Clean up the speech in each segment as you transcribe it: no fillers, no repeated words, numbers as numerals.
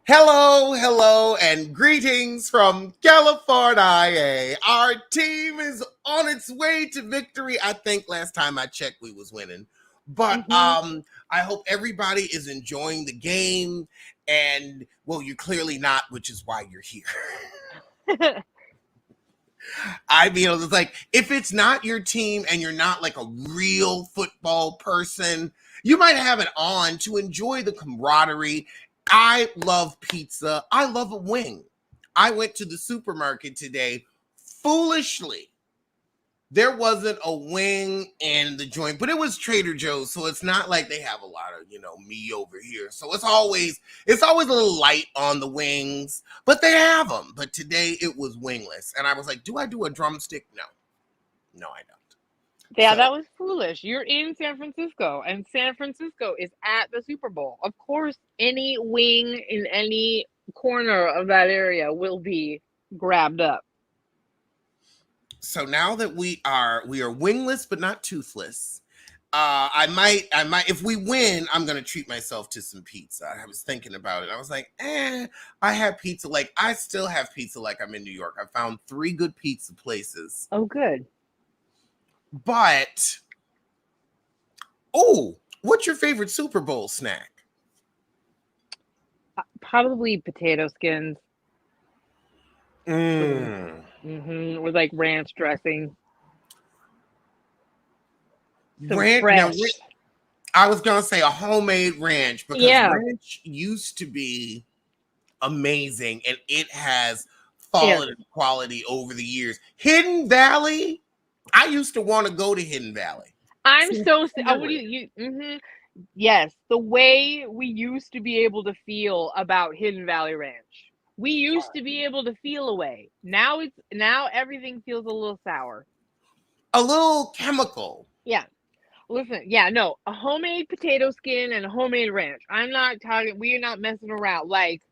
Hello, hello, and greetings from California. Our team is on its way to victory. I think last time I checked, we was winning. But I hope everybody is enjoying the game. And, well, you're clearly not, which is why you're here. I mean, it's like, if it's not your team and you're not like a real football person, you might have it on to enjoy the camaraderie. I love pizza. I love a wing. I went to the supermarket today. Foolishly, there wasn't a wing in the joint, but it was Trader Joe's, so it's not like they have a lot of, me over here. So it's always a little light on the wings, but they have them. But today it was wingless, and I was like, do I do a drumstick? No, I don't. Yeah, that was foolish. You're in San Francisco, and San Francisco is at the Super Bowl. Of course, any wing in any corner of that area will be grabbed up. So now that we are wingless but not toothless, I might if we win, I'm gonna treat myself to some pizza. I was thinking about it. I was like, I have pizza I still have pizza like I'm in New York. I found 3 good pizza places. Oh, good. But what's your favorite Super Bowl snack? Probably potato skins. With like ranch dressing. Ranch. I was gonna say a homemade ranch because ranch used to be amazing and it has fallen in quality over the years. Hidden Valley. I used to want to go to Hidden Valley. Yes, the way we used to be able to feel about Hidden Valley Ranch. We used to be able to feel a way. Now everything feels a little sour. A little chemical. Yeah. Listen, a homemade potato skin and a homemade ranch. I'm not talking, we're not messing around. Like,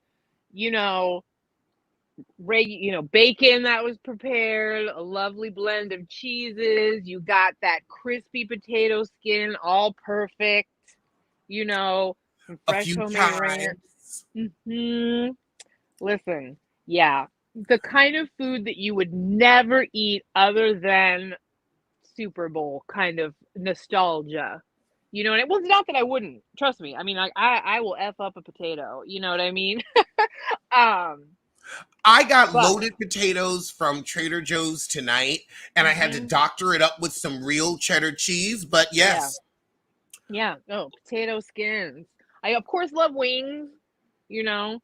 bacon that was prepared, a lovely blend of cheeses. You got that crispy potato skin, all perfect. Some fresh homemade ranch. Listen, the kind of food that you would never eat other than Super Bowl kind of nostalgia. You know what I mean? Well, it's not that I wouldn't. Trust me. I mean, I will F up a potato. You know what I mean? I got loaded potatoes from Trader Joe's tonight, and I had to doctor it up with some real cheddar cheese, but yes. Yeah. Oh, potato skins. I, of course, love wings, For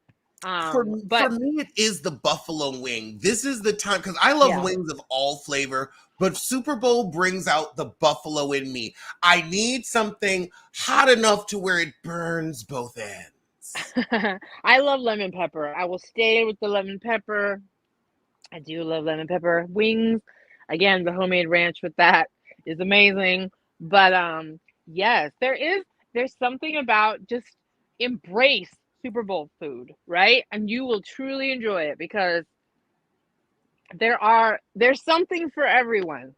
me, it is the buffalo wing. This is the time, because I love wings of all flavor, but Super Bowl brings out the buffalo in me. I need something hot enough to where it burns both ends. I love lemon pepper. I will stay with the lemon pepper. I do love lemon pepper. Wings, again, the homemade ranch with that is amazing. But yes, there's something about just embrace Super Bowl food, right? And you will truly enjoy it because there's something for everyone.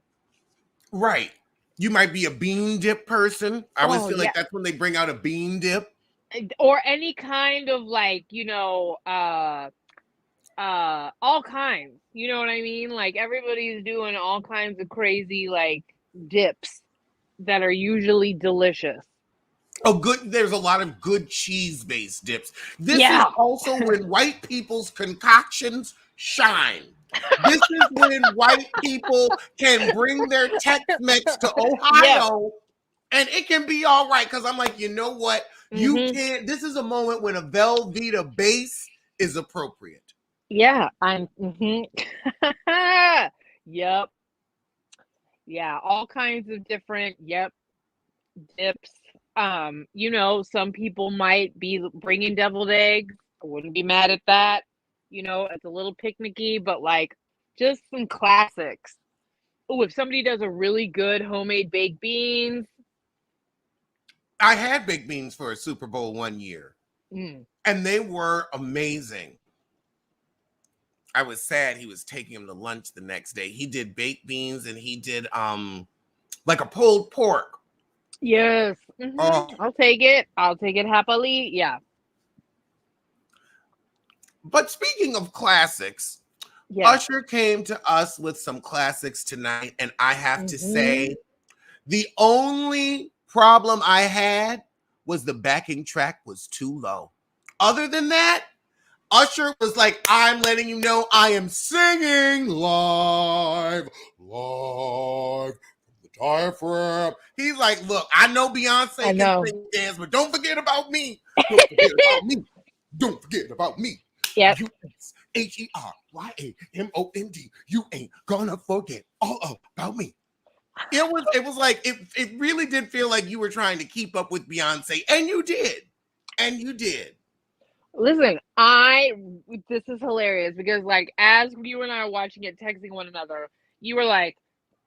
Right. You might be a bean dip person. I always feel like that's when they bring out a bean dip. Or any kind of all kinds. You know what I mean? Like everybody's doing all kinds of crazy dips that are usually delicious. There's a lot of good cheese-based dips. This is also when white people's concoctions shine. This is when white people can bring their Tex-Mex to Ohio and it can be all right. Because I'm like, you know what? You can't. This is a moment when a Velveeta base is appropriate. Yeah, Yep. Yeah, all kinds of different, dips. Some people might be bringing deviled eggs. I wouldn't be mad at that. It's a little picnicky, but just some classics. Oh, if somebody does a really good homemade baked beans. I had baked beans for a Super Bowl one year, and they were amazing. I was sad he was taking him to lunch the next day. He did baked beans and he did like a pulled pork. Yes. I'll take it. I'll take it happily. Yeah. But speaking of classics, Yeah. Usher came to us with some classics tonight, and I have to say, the only problem I had was the backing track was too low. Other than that, Usher was like, I'm letting you know I am singing live from the diaphragm. He's like, look, I know Beyonce can sing dance, but don't forget about me. Don't forget about me. Don't forget about me. Yep. USHERYAMOND. You ain't gonna forget all about me. It was like it really did feel like you were trying to keep up with Beyonce, and you did. And you did. Listen, this is hilarious because like as you and I are watching it, texting one another, you were like,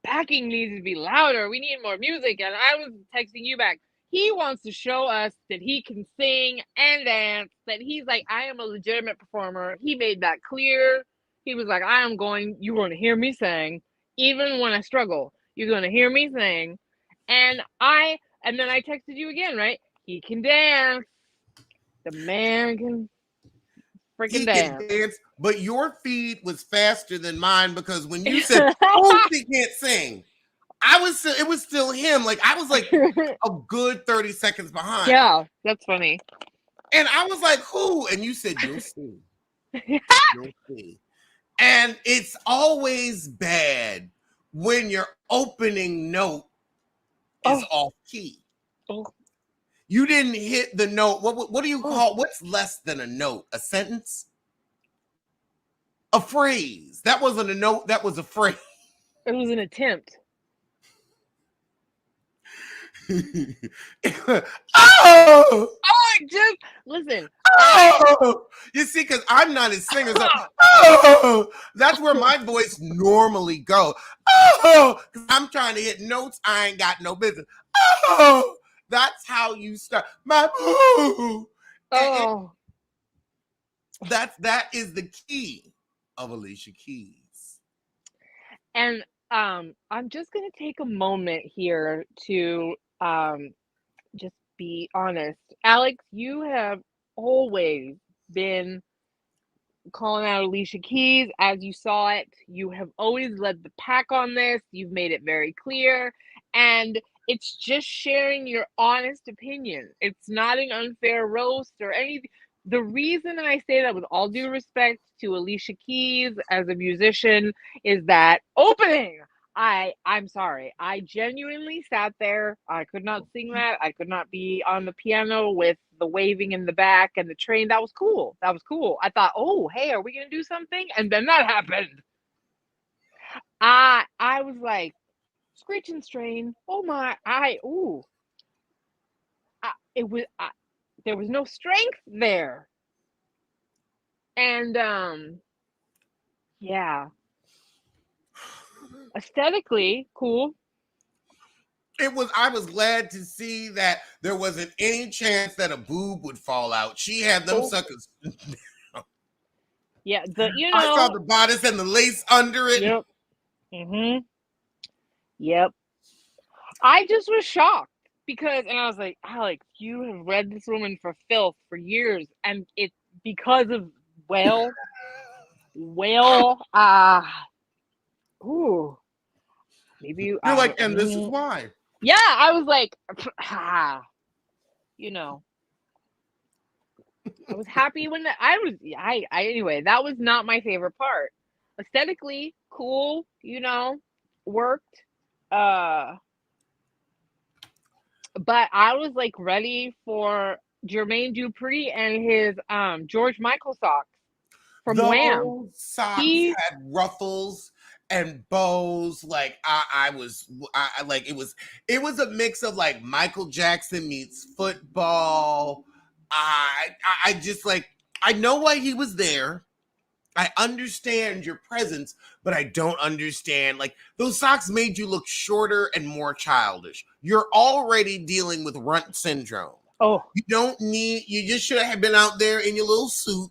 backing needs to be louder. We need more music. And I was texting you back. He wants to show us that he can sing and dance, that he's like, I am a legitimate performer. He made that clear. He was like, you're going to hear me sing, even when I struggle. You're going to hear me sing. And then I texted you again, right? He can dance. The man can freaking dance. But your feed was faster than mine because when you said, oh, he can't sing, it was still him. Like I was like a good 30 seconds behind. Yeah, that's funny. And I was like, who? And you said, you'll see. You'll see. And it's always bad when your opening note is off key. Oh. You didn't hit the note. What do you call what's less than a note? A sentence? A phrase. That wasn't a note, that was a phrase. It was an attempt. Just listen. You see, because I'm not a singer. That's where my voice normally go. Because I'm trying to hit notes I ain't got no business. That's how you start. That is the key of Alicia Keys. And I'm just gonna take a moment here to just be honest. Alex, you have always been calling out Alicia Keys as you saw it. You have always led the pack on this. You've made it very clear. And it's just sharing your honest opinion. It's not an unfair roast or anything. The reason I say that with all due respect to Alicia Keys as a musician is that opening, I'm sorry. I genuinely sat there. I could not sing that. I could not be on the piano with the waving in the back and the train. That was cool. I thought, oh, hey, are we going to do something? And then that happened. I was like, screech and strain. Oh my, there was no strength there. And, yeah. Aesthetically, cool. I was glad to see that there wasn't any chance that a boob would fall out. She had them suckers. Yeah, I saw the bodice and the lace under it. Yep. Yep. I just was shocked and I was like, Alex, you have read this woman for filth for years, and it's because of maybe you're like, and this is why. Yeah, I was like, I was happy when anyway, that was not my favorite part. Aesthetically, cool, worked. But I was like ready for Jermaine Dupri and his George Michael socks from Wham. Those socks had ruffles and bows. Like it was a mix of like Michael Jackson meets football. I just like, I know why he was there. I understand your presence, but I don't understand. Like, those socks made you look shorter and more childish. You're already dealing with runt syndrome. Oh. You just should have been out there in your little suit.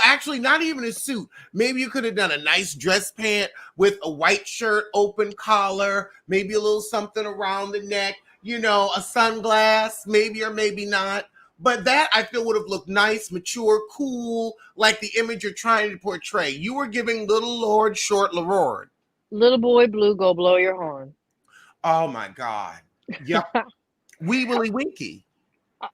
Actually, not even a suit. Maybe you could have done a nice dress pant with a white shirt, open collar, maybe a little something around the neck, a sunglass, maybe or maybe not. But that I feel would have looked nice, mature, cool, like the image you're trying to portray. You were giving Little Lord Short Lord. Little boy blue, go blow your horn. Oh my God. Yep. Wee Willie Winky.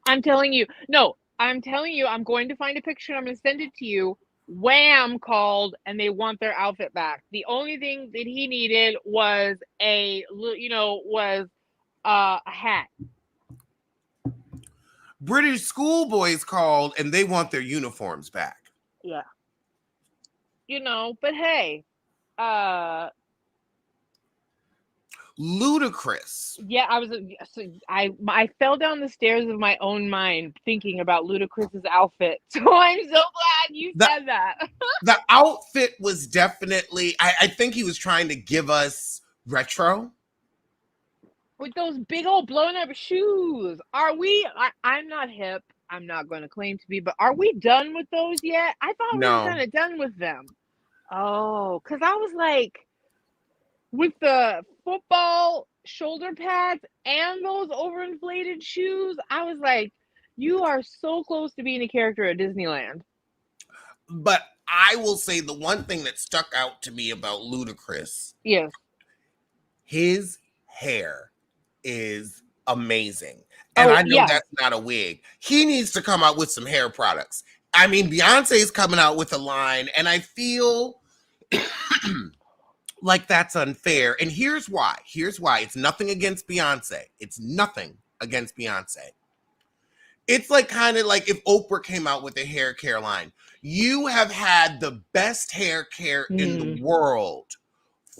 I'm telling you. No, I'm telling you, I'm going to find a picture and I'm going to send it to you. Wham called and they want their outfit back. The only thing that he needed was a hat. British schoolboys called and they want their uniforms back. Yeah. But hey, Ludicrous. yeah, I fell down the stairs of my own mind thinking about Ludacris's outfit. So I'm so glad you said that. The outfit was definitely, I think he was trying to give us retro. With those big old blown up shoes. Are we, I'm not hip. I'm not going to claim to be, but are we done with those yet? I thought we were kind of done with them. Oh, because I was like, with the football shoulder pads and those overinflated shoes, I was like, you are so close to being a character at Disneyland. But I will say the one thing that stuck out to me about Ludacris. Yes. His hair is amazing. And I know that's not a wig. He needs to come out with some hair products. I mean, Beyonce's coming out with a line, and I feel like that's unfair. And here's why. It's nothing against Beyonce. It's like kind of like if Oprah came out with a hair care line. You have had the best hair care in the world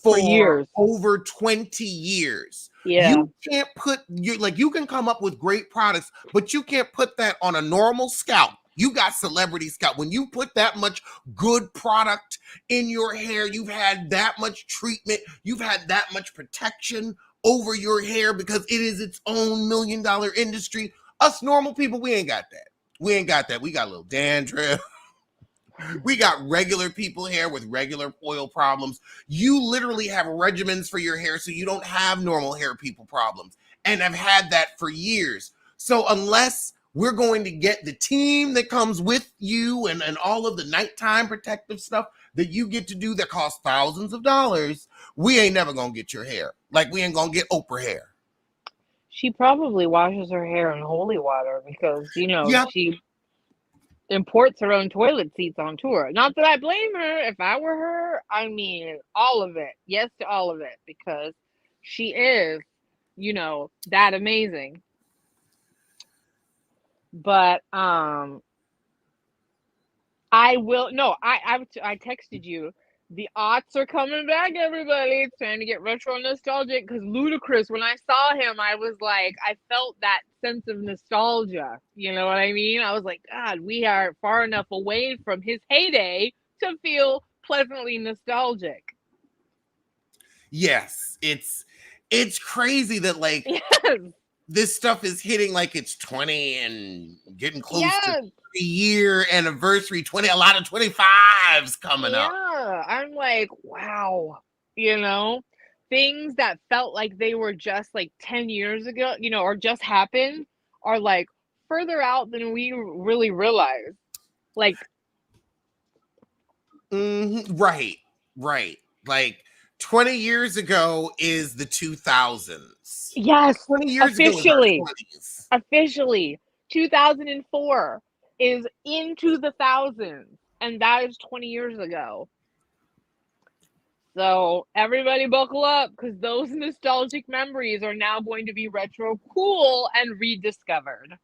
for years. Over 20 years. Yeah. You can't you can come up with great products, but you can't put that on a normal scalp. You got celebrity scalp. When you put that much good product in your hair, you've had that much treatment, you've had that much protection over your hair because it is its own $1 million industry. Us normal people, we ain't got that. We got a little dandruff. We got regular people hair with regular oil problems. You literally have regimens for your hair so you don't have normal hair people problems. And I've had that for years. So unless we're going to get the team that comes with you and all of the nighttime protective stuff that you get to do that costs thousands of dollars, we ain't never going to get your hair. Like we ain't going to get Oprah hair. She probably washes her hair in holy water because, she imports her own toilet seats on tour. Not that I blame her. If I were her, I mean, all of it. Yes to all of it because she is, that amazing. But I texted you. The aughts are coming back, everybody. It's time to get retro nostalgic because Ludacris, when I saw him, I was like, I felt that sense of nostalgia. You know what I mean? I was like, God, we are far enough away from his heyday to feel pleasantly nostalgic. Yes, it's crazy that this stuff is hitting like it's 20 and getting close to the year anniversary, a lot of 25s coming up. Yeah, I'm like, wow, things that felt like they were just like 10 years ago, or just happened are like further out than we really realize. Like, right. Like 20 years ago is the 2000s. Yes, 20 years officially, ago. Officially, 2004 is into the thousands, and that is 20 years ago. So everybody buckle up because those nostalgic memories are now going to be retro cool and rediscovered.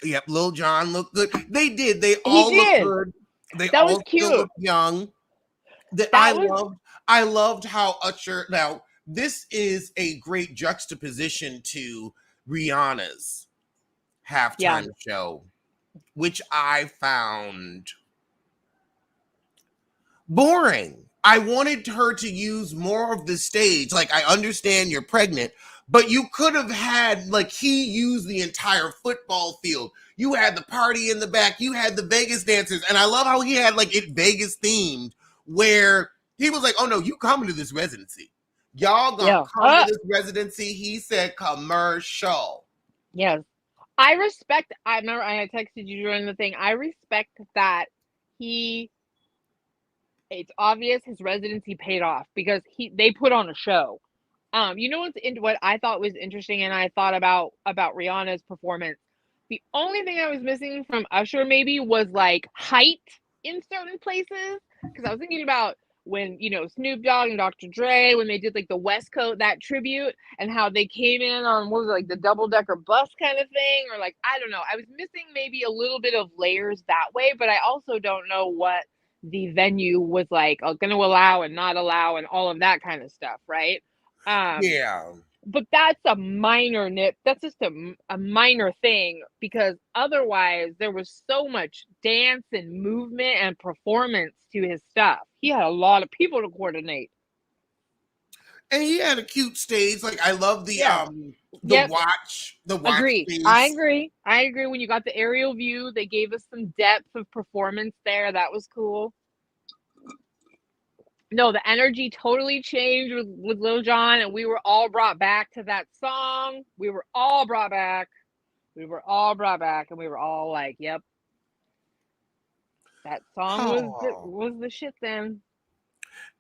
Yep, Lil Jon looked good. They did. They all looked good. That all still looked young. I loved how Usher. Now, this is a great juxtaposition to Rihanna's halftime show, which I found boring. I wanted her to use more of the stage. Like, I understand you're pregnant, but you could have had, he used the entire football field. You had the party in the back. You had the Vegas dancers. And I love how he had, it Vegas themed, where he was like, oh, no, you coming to this residency. Y'all gonna Yeah. come to this residency? He said commercial. Yes. I respect, I remember I had texted you during the thing. I respect that it's obvious his residency paid off because they put on a show. You know what I thought was interesting, and I thought about Rihanna's performance. The only thing I was missing from Usher maybe was like height in certain places, because I was thinking about when Snoop Dogg and Dr. Dre, when they did like the West Coast, that tribute, and how they came in on, what was it, like the double-decker bus kind of thing, or like, I don't know, I was missing maybe a little bit of layers that way, but I also don't know what the venue was like going to allow and not allow and all of that kind of stuff, right? Yeah. But that's a minor nip. That's just a minor thing, because otherwise there was so much dance and movement and performance to his stuff. He had a lot of people to coordinate. And he had a cute stage. Like, I love the Yep. watch. Agree. Piece. I agree. When you got the aerial view, they gave us some depth of performance there. That was cool. No, the energy totally changed with Lil Jon, and we were all brought back to that song. We were all brought back. And we were all like, "Yep, that song was the shit." Then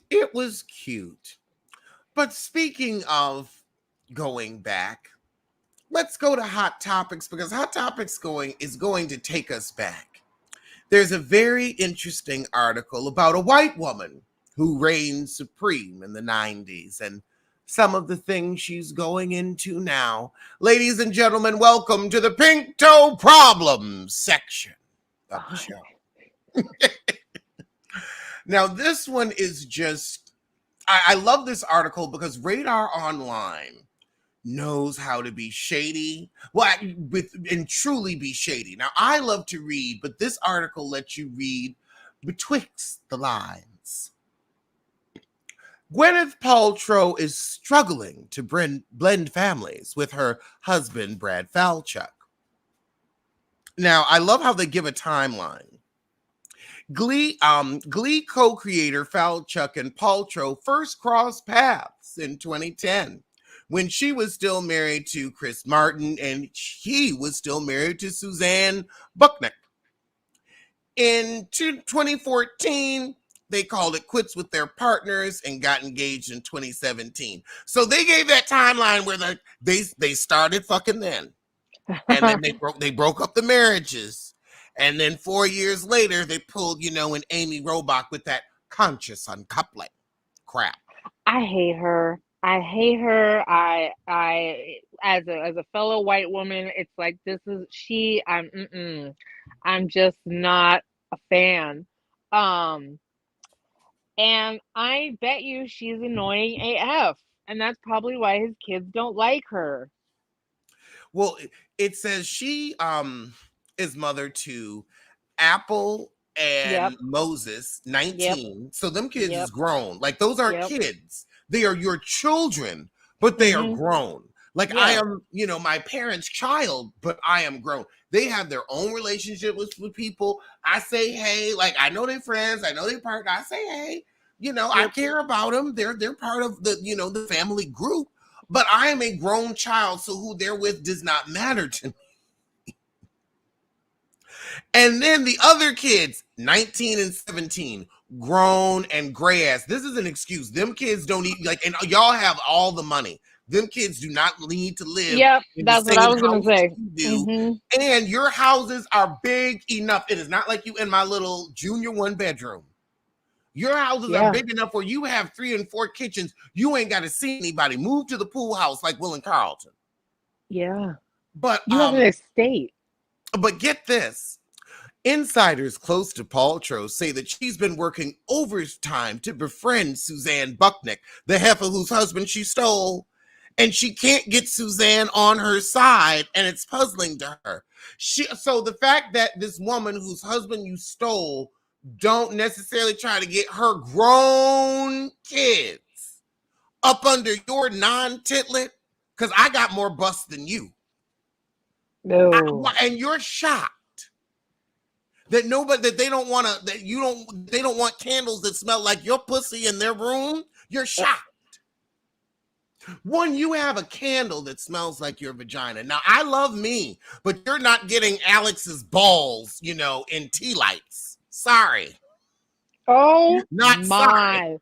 it was cute. But speaking of going back, let's go to Hot Topics, because Hot Topics is going to take us back. There's a very interesting article about a white woman who reigned supreme in the 90s and some of the things she's going into now. Ladies and gentlemen, welcome to the Pink Toe Problems section of the show. Now, this one is just, I love this article because Radar Online knows how to be shady, and truly be shady. Now, I love to read, but this article lets you read betwixt the lines. Gwyneth Paltrow is struggling to blend families with her husband, Brad Falchuk. Now, I love how they give a timeline. Glee co-creator Falchuk and Paltrow first crossed paths in 2010 when she was still married to Chris Martin and he was still married to Suzanne Bucknick. In 2014, they called it quits with their partners and got engaged in 2017. So they gave that timeline where they started fucking then. And then they broke up the marriages. And then 4 years later, they pulled, an Amy Robach with that conscious uncoupling crap. I hate her. I as a fellow white woman, it's like, this is I'm just not a fan. And I bet you she's annoying AF, and that's probably why his kids don't like her. Well, it says she is mother to Apple and Moses, 19. Yep. So them kids is grown. Like, those aren't kids. They are your children, but they are grown. Like, I am, my parents' child, but I am grown. They have their own relationship with people. I say, hey, like, I know they're friends. I know they're partner. I say, hey, I care about them. They're part of the, the family group. But I am a grown child, so who they're with does not matter to me. And then the other kids, 19 and 17, grown and gray ass. This is an excuse. Them kids don't need, like, and y'all have all the money. Them kids do not need to live. Yep, that's what I was going to say. And your houses are big enough. It is not like you in my little junior 1-bedroom. Your houses are big enough where you have 3 and 4 kitchens. You ain't got to see anybody. Move to the pool house like Will and Carlton. Yeah. But you have an estate. But get this. Insiders close to Paltrow say that she's been working overtime to befriend Suzanne Bucknick, the heifer whose husband she stole. And she can't get Suzanne on her side, and it's puzzling to her. So the fact that this woman whose husband you stole don't necessarily try to get her grown kids up under your non-titlet, because I got more busts than you. No. And you're shocked that they don't want candles that smell like your pussy in their room. You're shocked. One, you have a candle that smells like your vagina. Now, I love me, but you're not getting Alex's balls, in tea lights. Sorry. Oh, Not my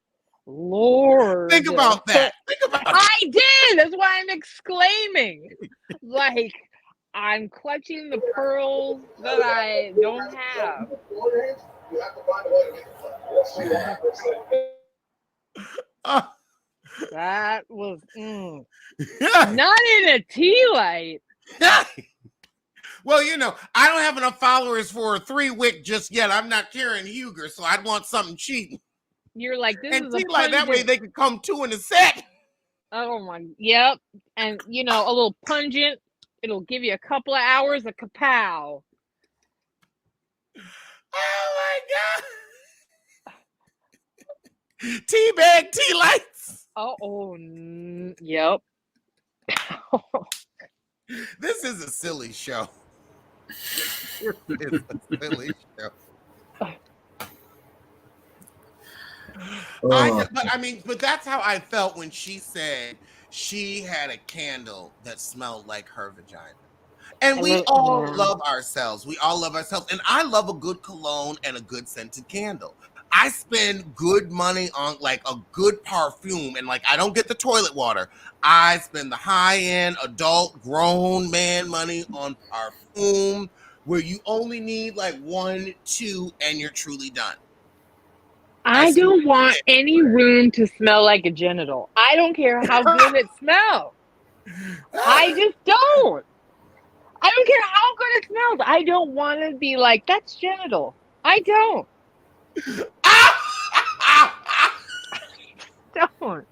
Lord. Think about that. I did. That's why I'm exclaiming. Like, I'm clutching the pearls that I don't have. That was not in a tea light. Well, I don't have enough followers for a 3-wick just yet. I'm not Karen Huger, so I'd want something cheap. You're like, this and is a tea light, that way they could come 2 in a set. Oh my, yep. And a little pungent. It'll give you a couple of hours of kapow. Oh my God. Tea bag, tea lights. Yep. This is a silly show. It's a silly show. But that's how I felt when she said she had a candle that smelled like her vagina. And we all love ourselves. We all love ourselves. And I love a good cologne and a good scented candle. I spend good money on like a good perfume, and like I don't get the toilet water. I spend the high-end adult grown man money on perfume where you only need like 1, 2, and you're truly done. I don't want any room to smell like a genital. I don't care how good it smells. I just don't. I don't care how good it smells. I don't want to be like, that's genital. I don't. Don't.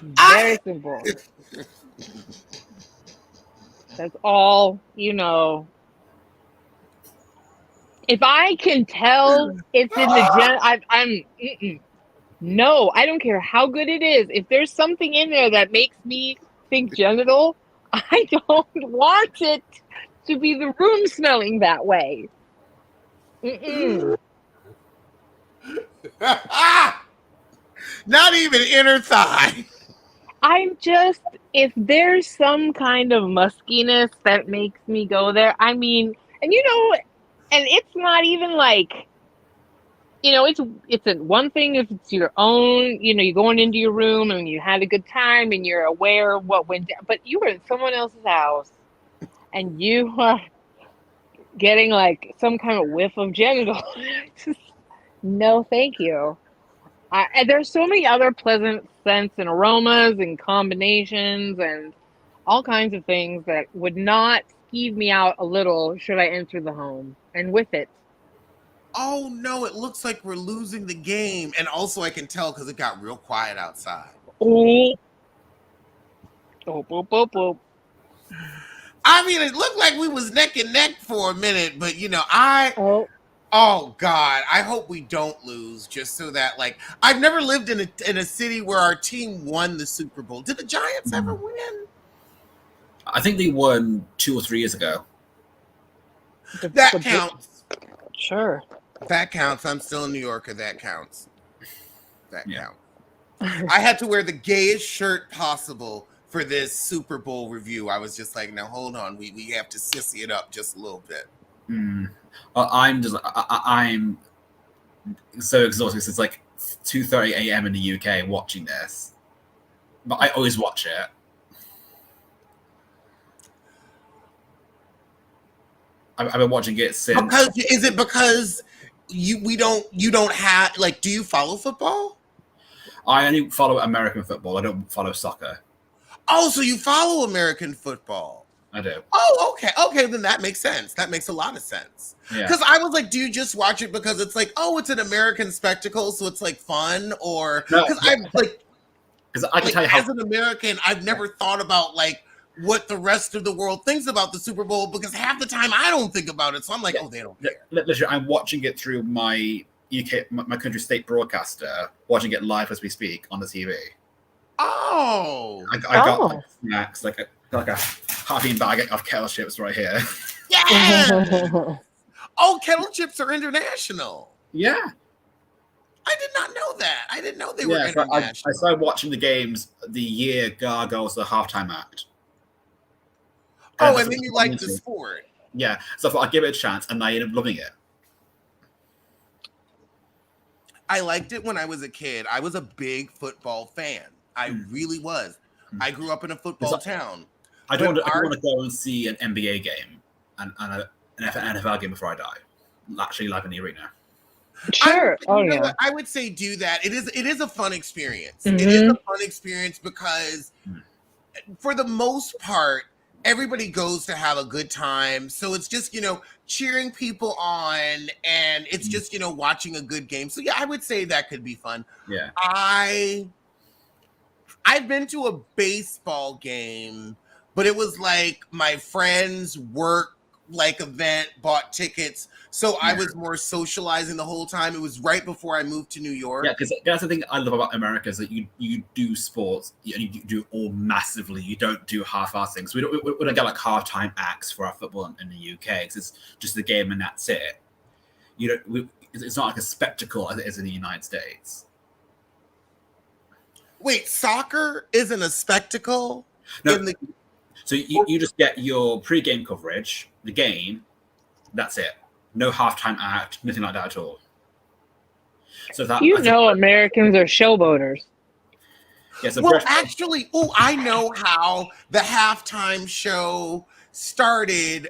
Very simple. That's all, If I can tell it's in the no, I don't care how good it is. If there's something in there that makes me think genital, I don't want it to be the room smelling that way. Not even inner thigh. If there's some kind of muskiness that makes me go there, and it's not even like, it's one thing if it's your own, you're going into your room and you had a good time and you're aware of what went down, but you were in someone else's house and you are getting like some kind of whiff of genital. No, thank you. And there's so many other pleasant scents and aromas and combinations and all kinds of things that would not skeeve me out a little should I enter the home. And with it, oh no, it looks like we're losing the game. And also I can tell because it got real quiet outside. Oh, boop, boop, boop. I mean, it looked like we was neck and neck for a minute, but oh God, I hope we don't lose just so that like, I've never lived in a city where our team won the Super Bowl. Did the Giants ever win? I think they won 2 or 3 years ago. That counts. Sure. That counts. I'm still in New Yorker. That counts. That counts. I had to wear the gayest shirt possible for this Super Bowl review. I was just like, now hold on. We have to sissy it up just a little bit. I'm so exhausted because it's like 2:30 a.m. in the UK watching this. But I always watch it. I've been watching it since. Is it because you don't have like? Do you follow football? I only follow American football. I don't follow soccer. Oh, so you follow American football? I do. Oh, okay. Okay, then that makes sense. That makes a lot of sense. Because I was like, do you just watch it because it's like, oh, it's an American spectacle, so it's like fun, or because I'm like, because I can tell you as an American, I've never thought about like what the rest of the world thinks about the Super Bowl because half the time I don't think about it. So I'm like, oh, they don't care. Literally, I'm watching it through my UK, my country state broadcaster, watching it live as we speak on the TV. Oh, I got like snacks, like a half-eaten bag of kettle chips right here. Yeah. Oh, kettle chips are international. Yeah. I did not know that. I didn't know they were Yeah, so international. I started watching the games the year Gaga was the halftime act. And then you liked the sport. Yeah, so I thought I'd give it a chance, and I ended up loving it. I liked it when I was a kid. I was a big football fan. I really was. I grew up in a football town. I don't want to go and see an NBA game and an NFL game before I die. Actually, live in the arena. Sure. I would say do that. It is a fun experience. It is a fun experience because for the most part, everybody goes to have a good time. So it's just, cheering people on, and it's just, watching a good game. So yeah, I would say that could be fun. Yeah. I've been to a baseball game, but it was like my friend's work event, bought tickets. So I was more socializing the whole time. It was right before I moved to New York. Yeah, because that's the thing I love about America is that you do sports and you do it all massively. You don't do half-assed things. We don't get like half-time acts for our football in the UK because it's just the game and that's it. It's not like a spectacle as it is in the United States. Wait, soccer isn't a spectacle? No. So you just get your pre-game coverage, the game, that's it. No halftime act, nothing like that at all. So that Americans are showboaters. Yeah, so I know how the halftime show started.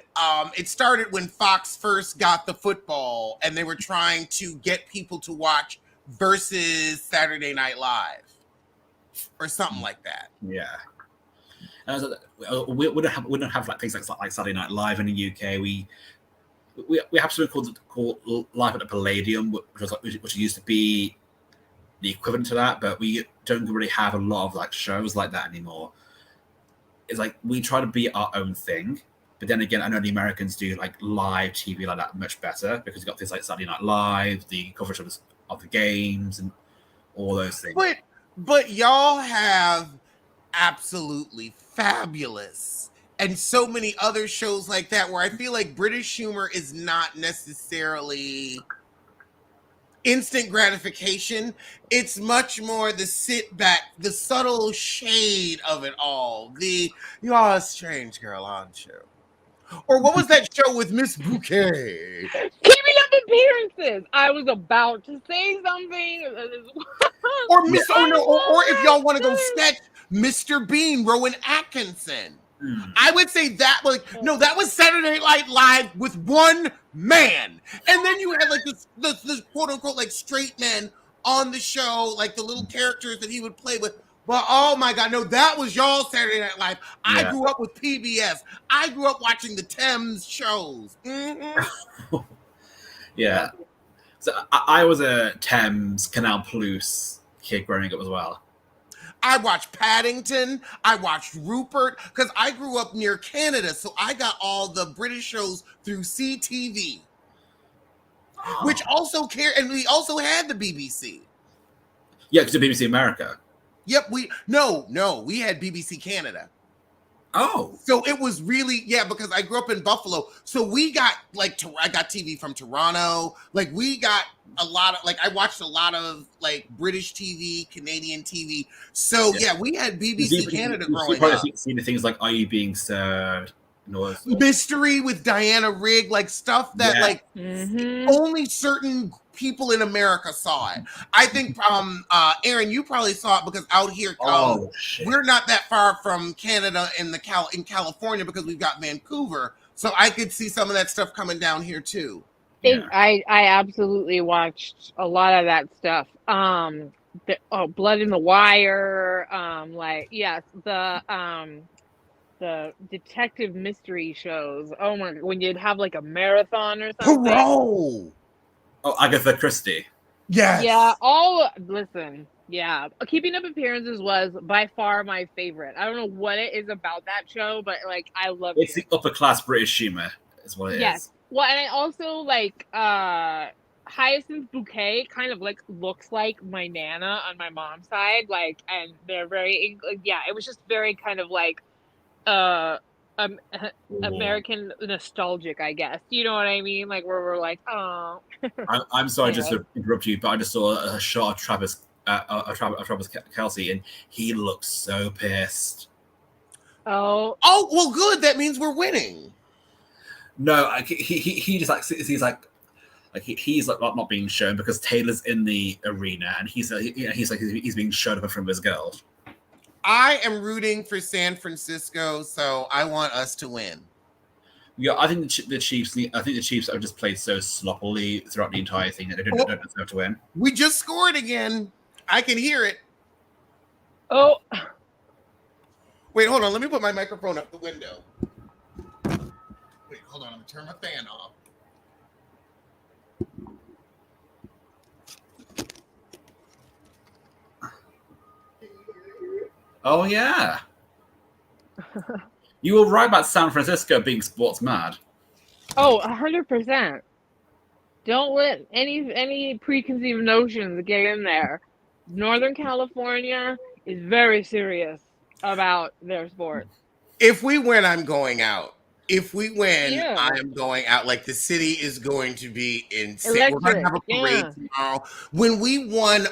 It started when Fox first got the football, and they were trying to get people to watch versus Saturday Night Live or something like that. Yeah. We wouldn't have like things like Saturday Night Live in the UK. We have something called Live at the Palladium, which used to be the equivalent to that, but we don't really have a lot of like shows like that anymore. It's like we try to be our own thing, but then again, I know the Americans do like live TV like that much better because you've got things like Saturday Night Live, the coverage of the games, and all those things. But y'all have absolutely fabulous and so many other shows like that where I feel like British humor is not necessarily instant gratification. It's much more the sit back, the subtle shade of it all. You are a strange girl, aren't you? Or what was that show with Miss Bouquet? Keeping Up Appearances. I was about to say something. Or or if y'all want to go sketch, Mr. Bean, Rowan Atkinson. I would say that that was Saturday Night Live with one man. And then you had like this quote unquote like straight men on the show, like the little characters that he would play with. But oh my God, no, that was y'all Saturday Night Live. I grew up with PBS. I grew up watching the Thames shows. Yeah. So I was a Thames Canal Plus kid growing up as well. I watched Paddington. I watched Rupert because I grew up near Canada, so I got all the British shows through CTV, which also and we also had the BBC. Yeah, because the BBC America. Yep, we had BBC Canada. Oh, so it was really because I grew up in Buffalo, so we got I got TV from Toronto. Like we got a lot of I watched a lot of British TV, Canadian TV. So we had BBC Canada growing up. See the things like Are You Being Served? Mystery with Diana Rigg, stuff that only certain people in America saw it. I think Aaron, you probably saw it because out here we're not that far from Canada in California because we've got Vancouver, so I could see some of that stuff coming down here too. I absolutely watched a lot of that stuff. Blood in the Wire, the detective mystery shows. Oh my! When you'd have a marathon or something. Parole. Oh, Agatha Christie. Yes. Yeah. Listen. Yeah. Keeping Up Appearances was by far my favorite. I don't know what it is about that show, but I love it. It's the upper class British humor, is what it is. Yes. Well, and I also Hyacinth Bouquet kind of looks like my Nana on my mom's side, and they're very it was just very kind of American nostalgic, I guess. You know what I mean? Like where we're like, oh. I'm sorry, just Yeah. to interrupt you, but I just saw a shot of Travis Kelsey, and he looks so pissed. Oh, well, good. That means we're winning. No, he just like he's like he's like not being shown because Taylor's in the arena, and he's being shown up from his girl. I am rooting for San Francisco, so I want us to win. Yeah, I think the Chiefs. I think the Chiefs have just played so sloppily throughout the entire thing that they don't deserve to win. We just scored again. I can hear it. oh. Wait, hold on. Let me put my microphone up the window. Wait, hold on. I'm gonna turn my fan off. Oh yeah. You were right about San Francisco being sports mad. Oh, 100%. Don't let any preconceived notions get in there. Northern California is very serious about their sports. If we win, I'm going out. If we win, Yeah. I am going out. Like the city is going to be insane. We're gonna have a parade tomorrow. When we won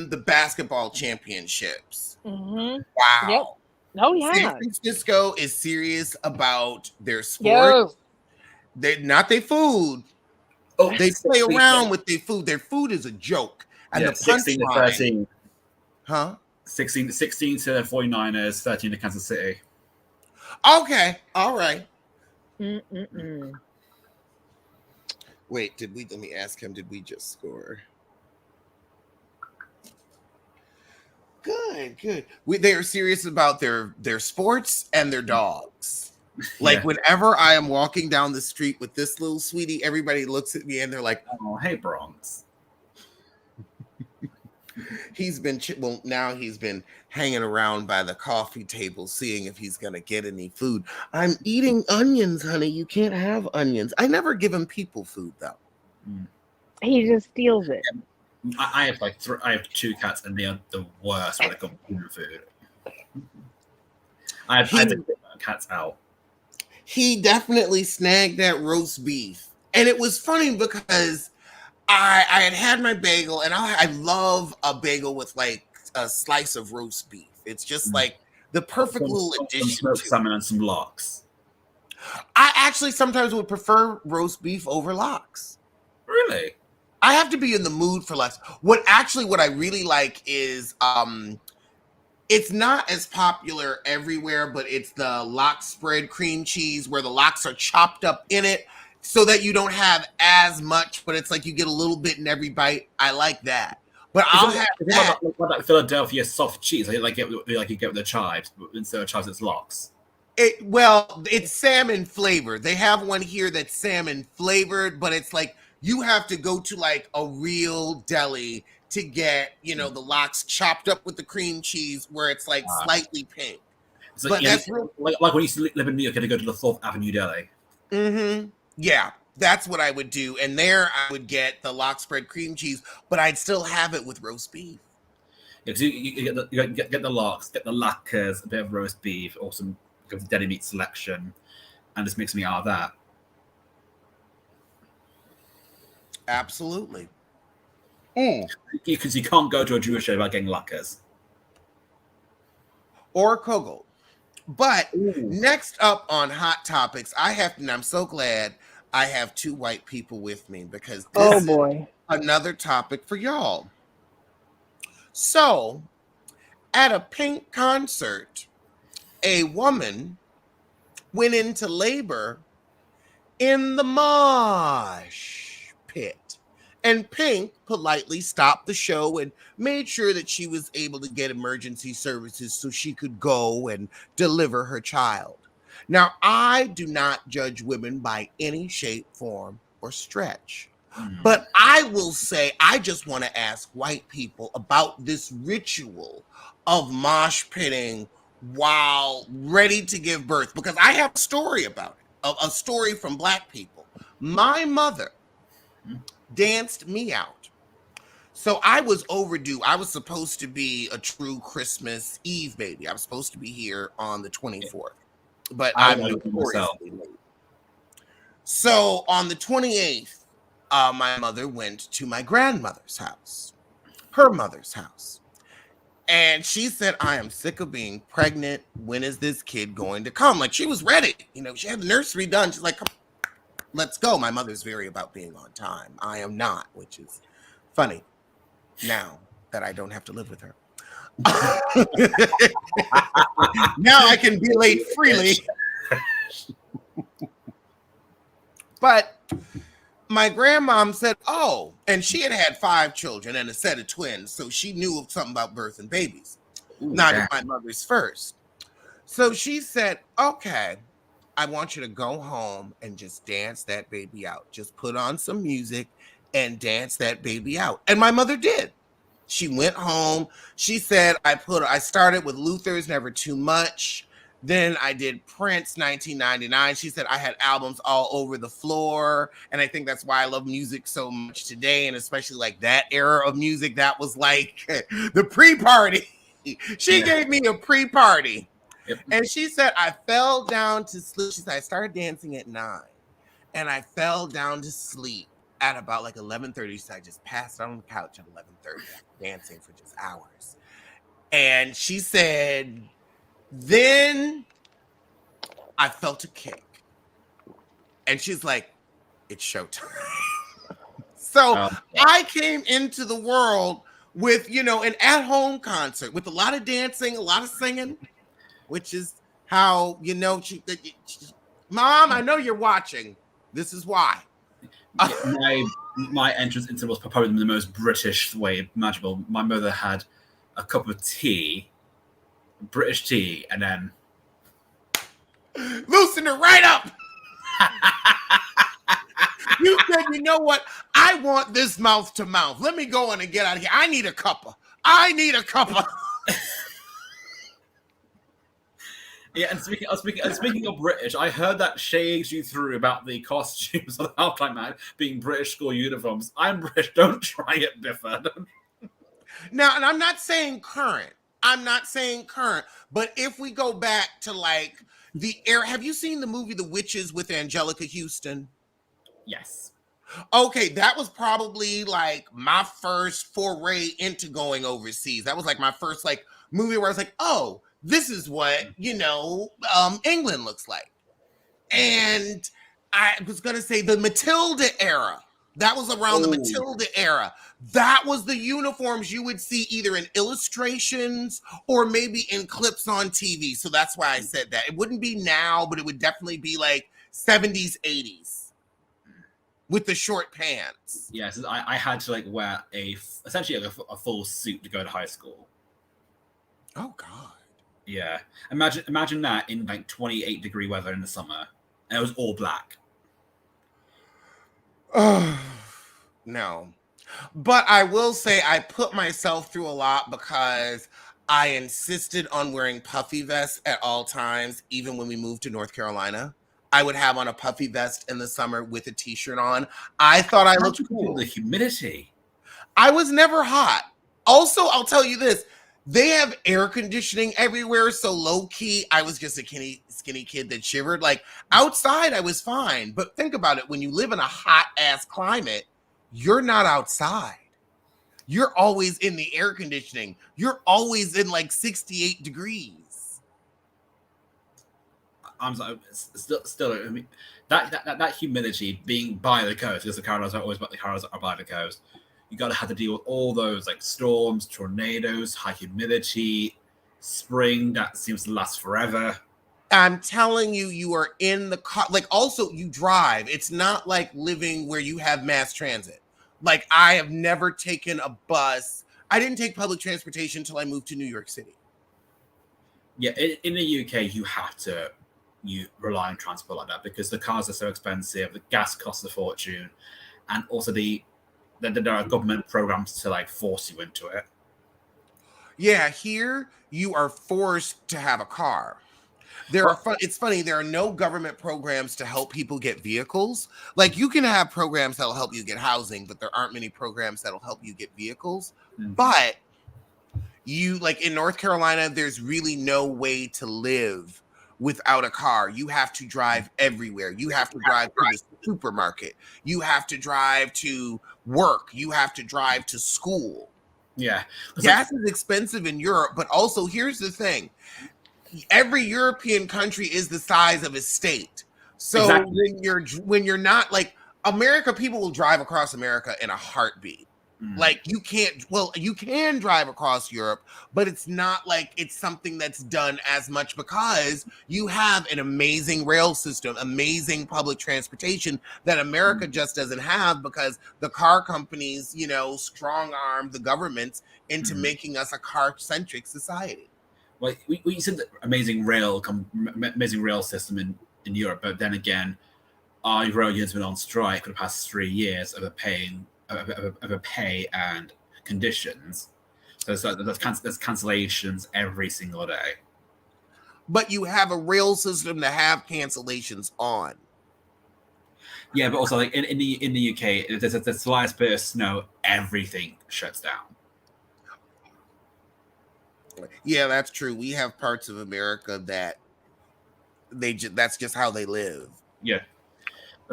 the basketball championships. Mm-hmm. Wow. Yep. Oh yeah. San Francisco is serious about their sports. They not their food. Oh, they play around with their food. Their food is a joke. And the 16 to 13. Huh? 16 to 49ers, 13 to Kansas City. Okay. All right. Mm-mm-mm. Wait, let me ask him, did we just score? Good. They are serious about their sports and their dogs. Like whenever I am walking down the street with this little sweetie, everybody looks at me and they're like, "Oh, hey, Bronx." Now he's been hanging around by the coffee table, seeing if he's gonna get any food. I'm eating onions, honey. You can't have onions. I never give him people food though. He just steals it. I have I have 2 cats, and they are the worst when it comes to human food. I have to get cats out. He definitely snagged that roast beef, and it was funny because I had my bagel, and I love a bagel with like a slice of roast beef. It's just like the perfect little addition. Some smoked salmon and some lox. I actually sometimes would prefer roast beef over lox. Really? I have to be in the mood for lox. What I really like is it's not as popular everywhere, but it's the lox spread cream cheese where the lox are chopped up in it so that you don't have as much, but it's like you get a little bit in every bite. I like that. But I'll have that. Like Philadelphia soft cheese, like you get with the chives, but instead of chives, it's lox. It's salmon flavored. They have one here that's salmon flavored, but it's like you have to go to like a real deli to get, the lox chopped up with the cream cheese where it's like slightly pink. So, but that's like when you used to live in New York, you had to go to the 4th Avenue Deli. Mm-hmm. Yeah, that's what I would do. And there I would get the lox spread cream cheese, but I'd still have it with roast beef. Yeah, because you get the lox, get the latkes, a bit of roast beef, or some deli meat selection, and just mix me out of that. Absolutely. Because you can't go to a Jewish show without getting latkes. Or kogel. But next up on Hot Topics, I'm so glad I have 2 white people with me because this is another topic for y'all. So, at a Pink concert, a woman went into labor in the mosh pit. And Pink politely stopped the show and made sure that she was able to get emergency services so she could go and deliver her child. Now, I do not judge women by any shape, form, or stretch. But I will say, I just want to ask white people about this ritual of mosh pitting while ready to give birth, because I have a story about it, a story from Black people. My mother danced me out. So I was overdue. I was supposed to be a true Christmas Eve baby. I was supposed to be here on the 24th. but I I'm don't know myself. notoriously late. So on the 28th, my mother went to my grandmother's house, her mother's house. And she said, I am sick of being pregnant. When is this kid going to come? Like, she was ready. You know, she had the nursery done. She's like, come, let's go. My mother's very about being on time. I am not, which is funny now that I don't have to live with her. Now I can be late freely. But my grandmom said, oh, and she had 5 children and a set of twins, so she knew something about birth and babies. Not as my mother's first. So she said, okay, I want you to go home and just dance that baby out. Just put on some music and dance that baby out. And my mother did. She went home. She said, I started with Luther's Never Too Much. Then I did Prince 1999. She said I had albums all over the floor. And I think that's why I love music so much today. And especially like that era of music, that was like the pre-party. She gave me a pre-party. Yep. And she said, I fell down to sleep. She said, I started dancing at 9 and I fell down to sleep at about like 11:30. So I just passed out on the couch at 11:30, dancing for just hours. And she said, then I felt a kick. And she's like, it's showtime. So I came into the world with, you know, an at-home concert with a lot of dancing, a lot of singing, which is how, you know, Mom, I know you're watching. This is why. My entrance into was probably in the most British way imaginable. My mother had a cup of tea, British tea, and then loosened it right up. You said, you know what? I want this mouth to mouth. Let me go on and get out of here. I need a cuppa. Yeah, and speaking of British, I heard that shades you threw about the costumes of the Halftime Man being British school uniforms. I'm British. Don't try it, Biffa. Now, and I'm not saying current. But if we go back to like the era, have you seen the movie The Witches with Angelica Houston? Yes. Okay, that was probably like my first foray into going overseas. That was like my first like movie where I was like, oh, this is what, you know, England looks like. And I was going to say the Matilda era. That was around the Matilda era. That was the uniforms you would see either in illustrations or maybe in clips on TV. So that's why I said that. It wouldn't be now, but it would definitely be like 70s, 80s with the short pants. Yes, I had to like wear essentially like a full suit to go to high school. Oh, God. Yeah. Imagine that in like 28-degree weather in the summer. And it was all black. Oh, no. But I will say I put myself through a lot because I insisted on wearing puffy vests at all times, even when we moved to North Carolina. I would have on a puffy vest in the summer with a t-shirt on. I thought I looked cool. The humidity. I was never hot. Also, I'll tell you this. They have air conditioning everywhere, so low-key, I was just a skinny kid that shivered. Like, outside, I was fine. But think about it. When you live in a hot-ass climate, you're not outside. You're always in the air conditioning. You're always in, like, 68 degrees. I'm sorry, still I mean, that humidity being by the coast, because the Carolinas are always about the Carolinas are by the coast. You gotta have to deal with all those like storms, tornadoes, high humidity, spring that seems to last forever. I'm telling you, you are in the car. Like, also, you drive. It's not like living where you have mass transit. Like, I have never taken a bus. I didn't take public transportation until I moved to New York City. Yeah, in the UK, you rely on transport like that because the cars are so expensive, the gas costs a fortune, and also there are government programs to like force you into it. Yeah, here you are forced to have a car. It's funny, there are no government programs to help people get vehicles. Like, you can have programs that'll help you get housing, but there aren't many programs that'll help you get vehicles. Mm-hmm. But you, like in North Carolina, there's really no way to live without a car. You have to drive everywhere. You have to drive to the supermarket. You have to drive to work. You have to drive to school. Yeah. Gas is expensive in Europe, but also here's the thing. Every European country is the size of a state. So exactly. when you're not like America, people will drive across America in a heartbeat. Like you can drive across Europe, but it's not like it's something that's done as much because you have an amazing rail system, amazing public transportation that America just doesn't have because the car companies, strong arm the governments into making us a car-centric society. Well, we said that amazing rail system in Europe, but then again, our rail unions been on strike for the past 3 years of a pay and conditions. So there's cancellations every single day. But you have a rail system to have cancellations on. Yeah, but also like in the UK, if there's the slightest bit of snow, everything shuts down. Yeah, that's true. We have parts of America that that's just how they live. Yeah.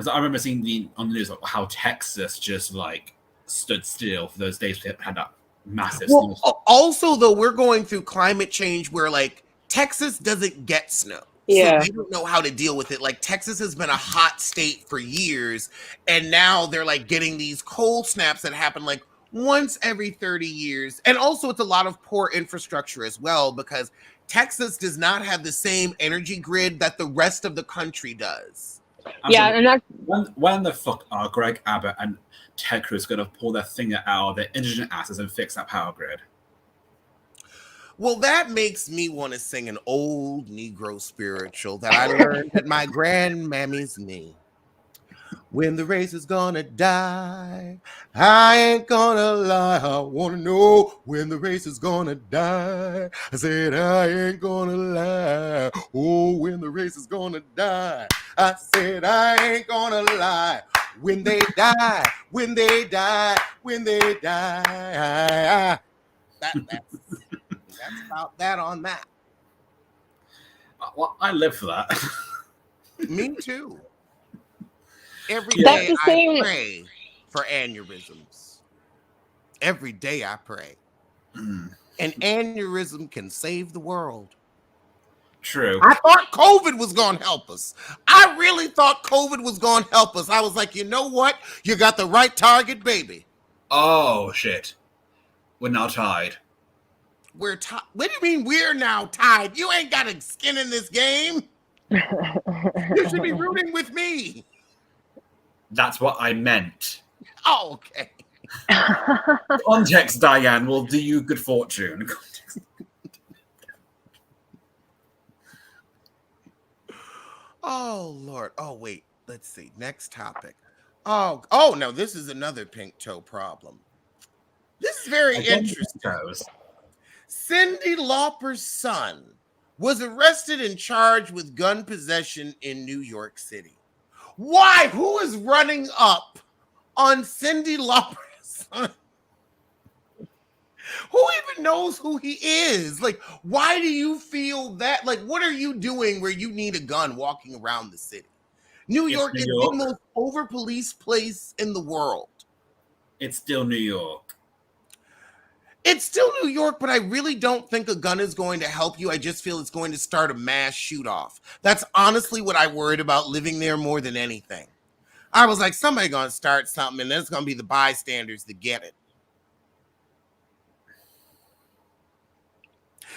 I remember seeing on the news how Texas just like stood still for those days. We had that massive snow. Also, though, we're going through climate change where like Texas doesn't get snow. Yeah. So they don't know how to deal with it. Like Texas has been a hot state for years, and now they're like getting these cold snaps that happen like once every 30 years. And also it's a lot of poor infrastructure as well because Texas does not have the same energy grid that the rest of the country does. Yeah, and that's when the fuck are Greg Abbott and Ted Cruz going to pull their finger out of their indigent asses and fix that power grid? Well, that makes me want to sing an old Negro spiritual that I learned at my grandmammy's knee. When the race is gonna die, I ain't gonna lie. I wanna know when the race is gonna die. I said I ain't gonna lie. Oh, when the race is gonna die. I said I ain't gonna lie. When they die, when they die, when they die. That's about that on that. Well, I live for that. Me too. Every day I pray for aneurysms. Every day I pray. An aneurysm can save the world. True. I thought COVID was going to help us. I really thought COVID was going to help us. I was like, you know what? You got the right target, baby. Oh, shit. We're now tied. We're tied. What do you mean we're now tied? You ain't got a skin in this game. You should be rooting with me. That's what I meant. Oh, okay. Context, Diane, will do you good fortune. Oh, Lord. Oh, wait. Let's see. Next topic. Oh, no. This is another pink toe problem. This is very interesting. Cyndi Lauper's son was arrested and charged with gun possession in New York City. Why? Who is running up on Cyndi Lauper's son? Who even knows who he is? Like, why do you feel that? Like, what are you doing where you need a gun walking around the city? New York is the most over-policed place in the world. It's still New York. It's still New York, but I really don't think a gun is going to help you. I just feel it's going to start a mass shoot-off. That's honestly what I worried about living there more than anything. I was like, somebody going to start something, and then it's going to be the bystanders that get it.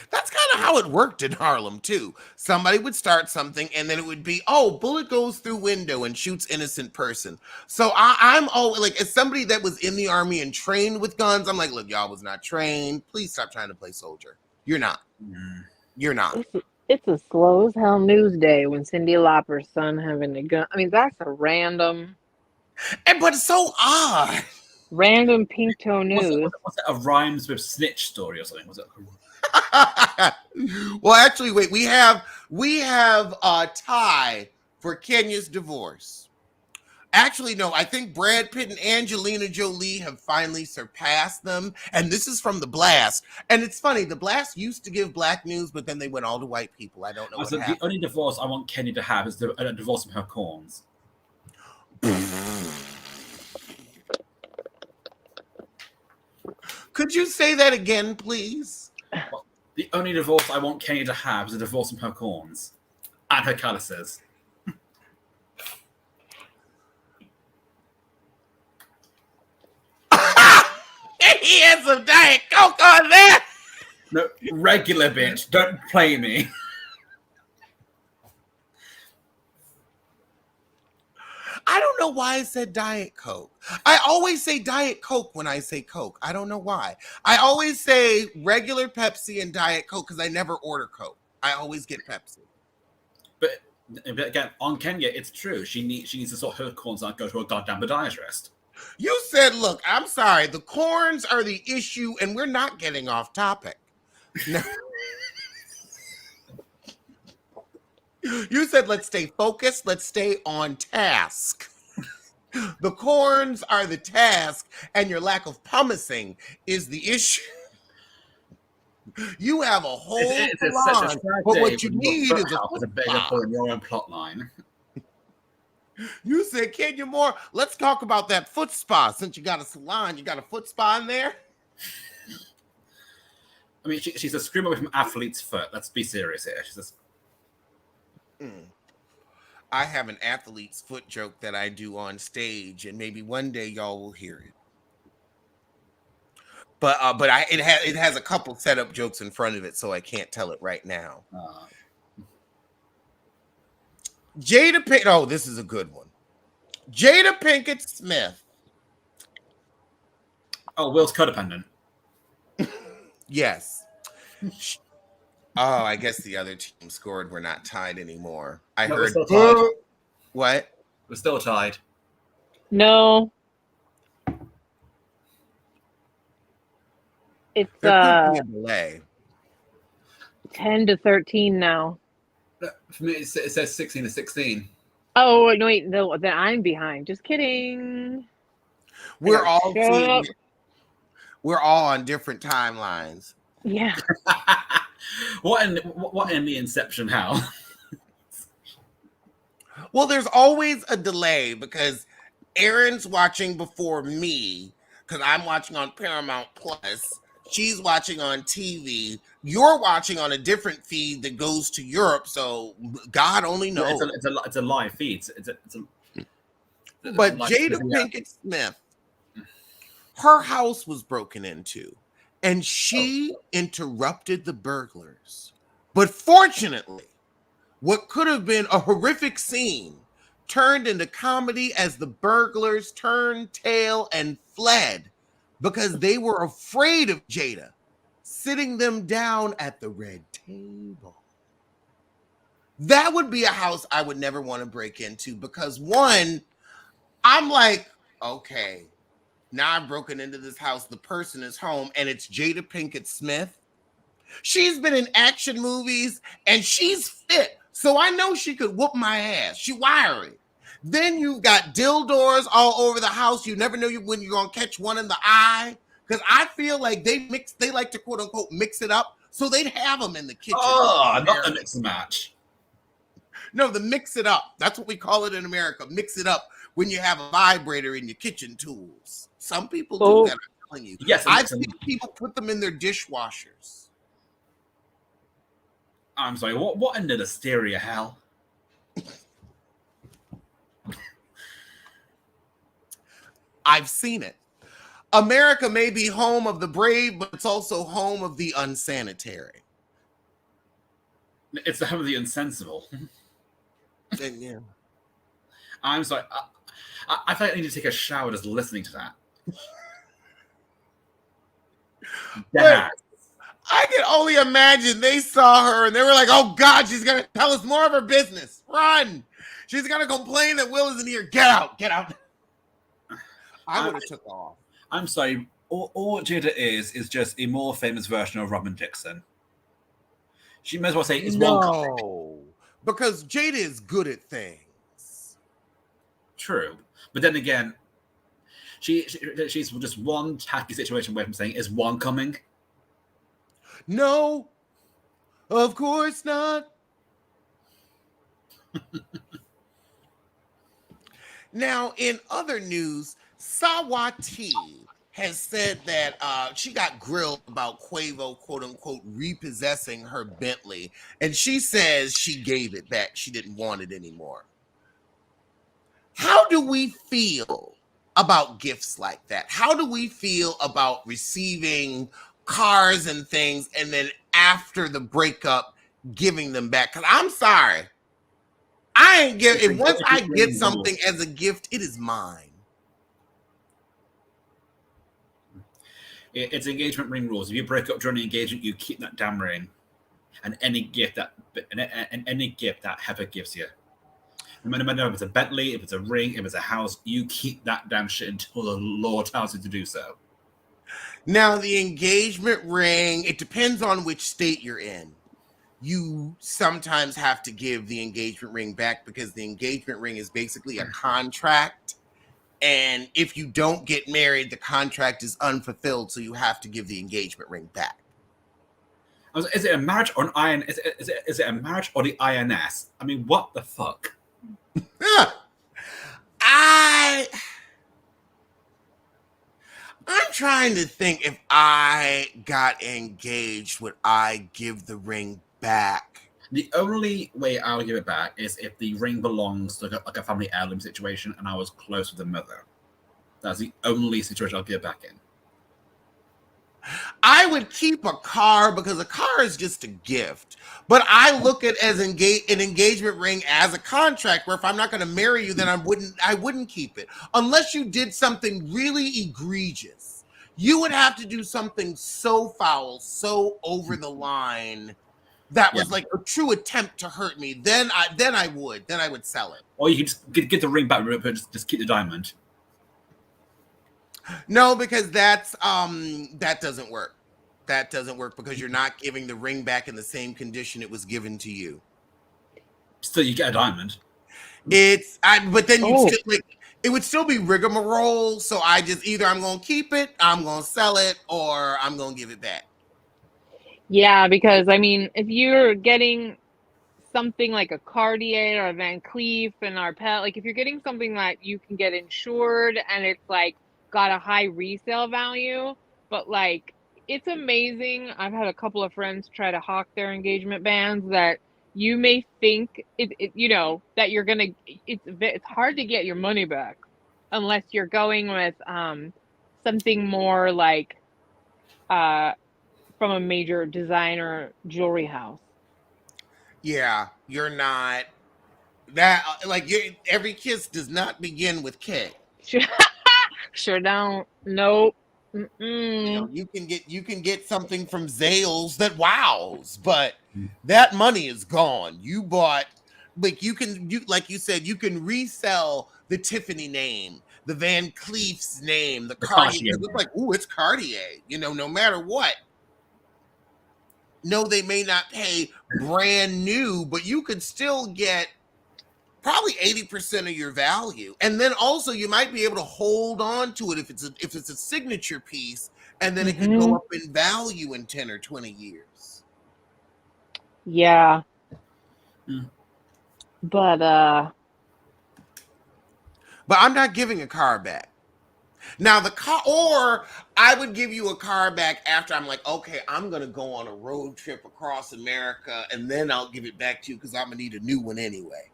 That's kind of how it worked in Harlem, too. Somebody would start something, and then it would be, oh, bullet goes through window and shoots innocent person. So I'm always, like, as somebody that was in the army and trained with guns, I'm like, look, y'all was not trained. Please stop trying to play soldier. You're not. You're not. It's a slow as hell news day when Cyndi Lauper's son having a gun. I mean, that's a random. But it's so odd. Random pink toe news. Was it a rhymes with snitch story or something? Was it? Well, actually, wait. We have a tie for Kenya's divorce. Actually, no, I think Brad Pitt and Angelina Jolie have finally surpassed them. And this is from The Blast. And it's funny, The Blast used to give black news, but then they went all to white people. I don't know what The happened. only divorce I want Kenny to have is a divorce from her corns. Could you say that again, please? The only divorce I want Kenny to have is a divorce from her corns and her calluses. He had some Diet Coke on there. No, regular bitch. Don't play me. I don't know why I said Diet Coke. I always say Diet Coke when I say Coke. I don't know why. I always say regular Pepsi and Diet Coke because I never order Coke. I always get Pepsi. But again, on Kenya, it's true. She needs to sort her corns out and go to a goddamn podiatrist. You said, look, I'm sorry. The corns are the issue, and we're not getting off topic. No. You said, let's stay focused. Let's stay on task. The corns are the task, and your lack of pumicing is the issue. You have a whole salon, but what you need is a bigger for your own plot line. You said, Kenya Moore, let's talk about that foot spa. Since you got a salon, you got a foot spa in there? I mean, she's a scream away from athlete's foot. Let's be serious here. She's just... I have an athlete's foot joke that I do on stage, and maybe one day y'all will hear it. But it has a couple setup jokes in front of it, so I can't tell it right now. Jada Pinkett. Oh, this is a good one. Jada Pinkett Smith. Oh, Will's codependent. Yes. Oh, I guess the other team scored. We're not tied anymore. I heard. We're still tied. What? We're still tied. No. It's There could be a delay. 10-13 now. For me, it says 16-16. Oh no, wait, no, then I'm behind. Just kidding. We're all on different timelines. Yeah. What in the Inception hell? Well, there's always a delay because Erin's watching before me because I'm watching on Paramount Plus. She's watching on TV. You're watching on a different feed that goes to Europe. So God only knows. It's a live feed. But Jada Pinkett Smith, her house was broken into, and she interrupted the burglars. But fortunately, what could have been a horrific scene turned into comedy as the burglars turned tail and fled because they were afraid of Jada sitting them down at the red table. That would be a house I would never want to break into because one, I'm like, okay, now I've broken into this house. The person is home and it's Jada Pinkett Smith. She's been in action movies and she's fit. So I know she could whoop my ass. She wiry. Then you've got dildos all over the house. You never know when you're going to catch one in the eye. Because I feel like they like to quote unquote mix it up. So they'd have them in the kitchen. Oh, not the mix and match. No, the mix it up. That's what we call it in America. Mix it up when you have a vibrator in your kitchen tools. Some people do that, I'm telling you. Yes, I've seen people put them in their dishwashers. I'm sorry, what in the hysteria hell? I've seen it. America may be home of the brave, but it's also home of the unsanitary. It's the home of the insensible. And, yeah. I'm sorry. I feel like I need to take a shower just listening to that. But I can only imagine they saw her and they were like, oh God, she's going to tell us more of her business. Run. She's going to complain that Will isn't here. Get out. Get out. I would have took off. I'm sorry. All Jada is just a more famous version of Robin Dixon. She may as well say it's one comic. Because Jada is good at things. True. But then again, she's just one tacky situation away from saying, "Is one coming?" No, of course not. Now, in other news, Sawati has said that she got grilled about Quavo, quote unquote, repossessing her Bentley. And she says she gave it back. She didn't want it anymore. How do we feel about gifts like that? How do we feel about receiving cars and things and then after the breakup giving them back? Because I'm sorry, I ain't give it. Once I get something as a gift, it is mine. It's engagement ring rules. If you break up during an engagement, you keep that damn ring, and any gift that Heather gives you. No matter if it's a Bentley, if it's a ring, if it's a house, you keep that damn shit until the Lord tells you to do so. Now, the engagement ring, it depends on which state you're in. You sometimes have to give the engagement ring back because the engagement ring is basically a contract. And if you don't get married, the contract is unfulfilled, so you have to give the engagement ring back. Is it a marriage or an IN? Is it a marriage or the INS? I mean, what the fuck? I'm trying to think, if I got engaged, would I give the ring back? The only way I'll give it back is if the ring belongs to like a family heirloom situation and I was close with the mother. That's the only situation I'll give it back in. I would keep a car because a car is just a gift. But I look at as an engagement ring as a contract where if I'm not going to marry you, then I wouldn't keep it. Unless you did something really egregious. You would have to do something so foul, so over the line that was like a true attempt to hurt me. Then I would sell it. Or you can just get the ring back, but just keep the diamond. No, because that doesn't work. That doesn't work because you're not giving the ring back in the same condition it was given to you. Still, you get a diamond. But then you still it would still be rigmarole. So I just either I'm going to keep it, I'm going to sell it, or I'm going to give it back. Yeah, because I mean, if you're getting something like a Cartier or a Van Cleef and Arpels, like if you're getting something that you can get insured and it's like got a high resale value, but like it's amazing. I've had a couple of friends try to hawk their engagement bands that you may think that you're gonna. It's hard to get your money back unless you're going with something more like from a major designer jewelry house. Yeah, you're not that every kiss does not begin with K. Sure don't. Nope. You can get something from Zales that wows, but that money is gone. You bought like you said, you can resell the Tiffany name, the Van Cleef's name, the Cartier. It looks like, ooh, it's Cartier, no matter what. No, they may not pay brand new, but you could still get probably 80% of your value. And then also you might be able to hold on to it if it's a signature piece, and then it could go up in value in 10 or 20 years. Yeah. But I'm not giving a car back. Now the car, or I would give you a car back after I'm like, okay, I'm going to go on a road trip across America, and then I'll give it back to you because I'm going to need a new one anyway.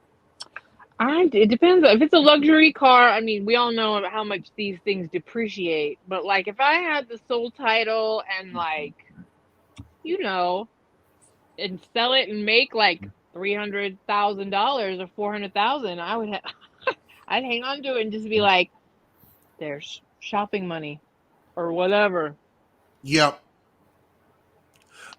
It depends. If it's a luxury car, I mean, we all know how much these things depreciate. But like, if I had the sole title and like, and sell it and make like $300,000 or $400,000, I would I'd hang on to it and just be like, there's shopping money or whatever. Yep.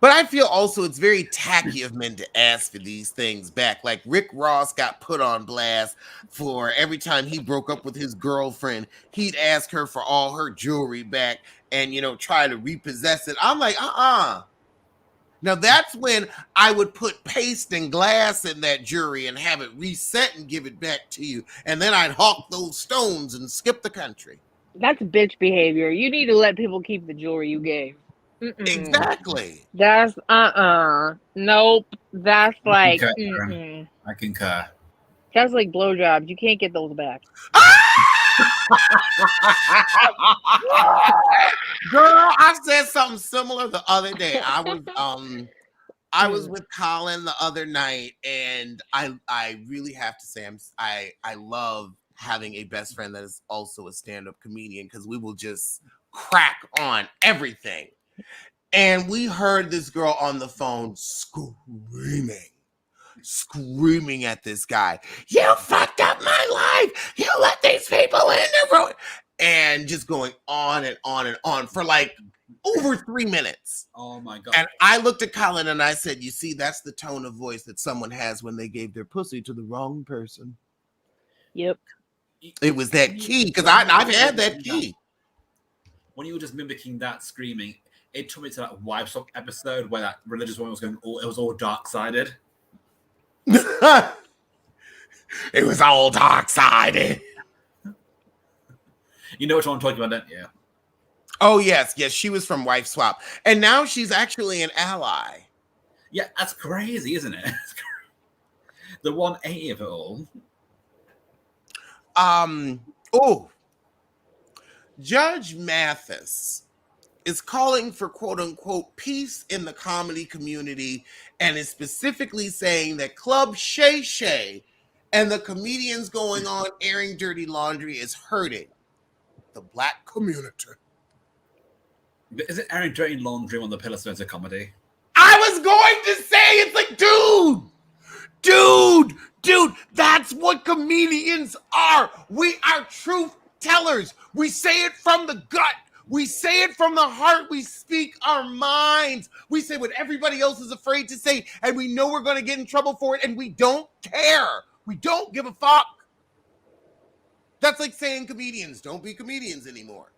But I feel also it's very tacky of men to ask for these things back. Like Rick Ross got put on blast for every time he broke up with his girlfriend, he'd ask her for all her jewelry back and, try to repossess it. I'm like, Now that's when I would put paste and glass in that jewelry and have it reset and give it back to you. And then I'd hawk those stones and skip the country. That's bitch behavior. You need to let people keep the jewelry you gave. Exactly. That's nope. That's like I concur. That's like blowjobs. You can't get those back. Girl, I said something similar the other day. I was with Colin the other night, and I really have to say I love having a best friend that is also a stand-up comedian, because we will just crack on everything. And we heard this girl on the phone screaming at this guy. You fucked up my life. You let these people in the room. And just going on and on and on for like over 3 minutes. Oh my God. And I looked at Colin and I said, you see, that's the tone of voice that someone has when they gave their pussy to the wrong person. Yep. It was that key, because I've had that key. When you were just mimicking that screaming, it took me to that Wives Swap episode where that religious woman was going, it was all dark-sided. It was all dark-sided. You know which one I'm talking about, don't you? Oh, yes. She was from Wife Swap. And now she's actually an ally. Yeah, that's crazy, isn't it? The 180 of it all. Judge Mathis is calling for quote unquote peace in the comedy community, and is specifically saying that Club Shay Shay and the comedians going on airing dirty laundry is hurting the Black community. Is it airing dirty laundry on the Pillar Stones of comedy? I was going to say, it's like, dude, that's what comedians are. We are truth tellers. We say it from the gut. We say it from the heart. We speak our minds. We say what everybody else is afraid to say, and we know we're going to get in trouble for it, and we don't care. We don't give a fuck. That's like saying comedians don't be comedians anymore.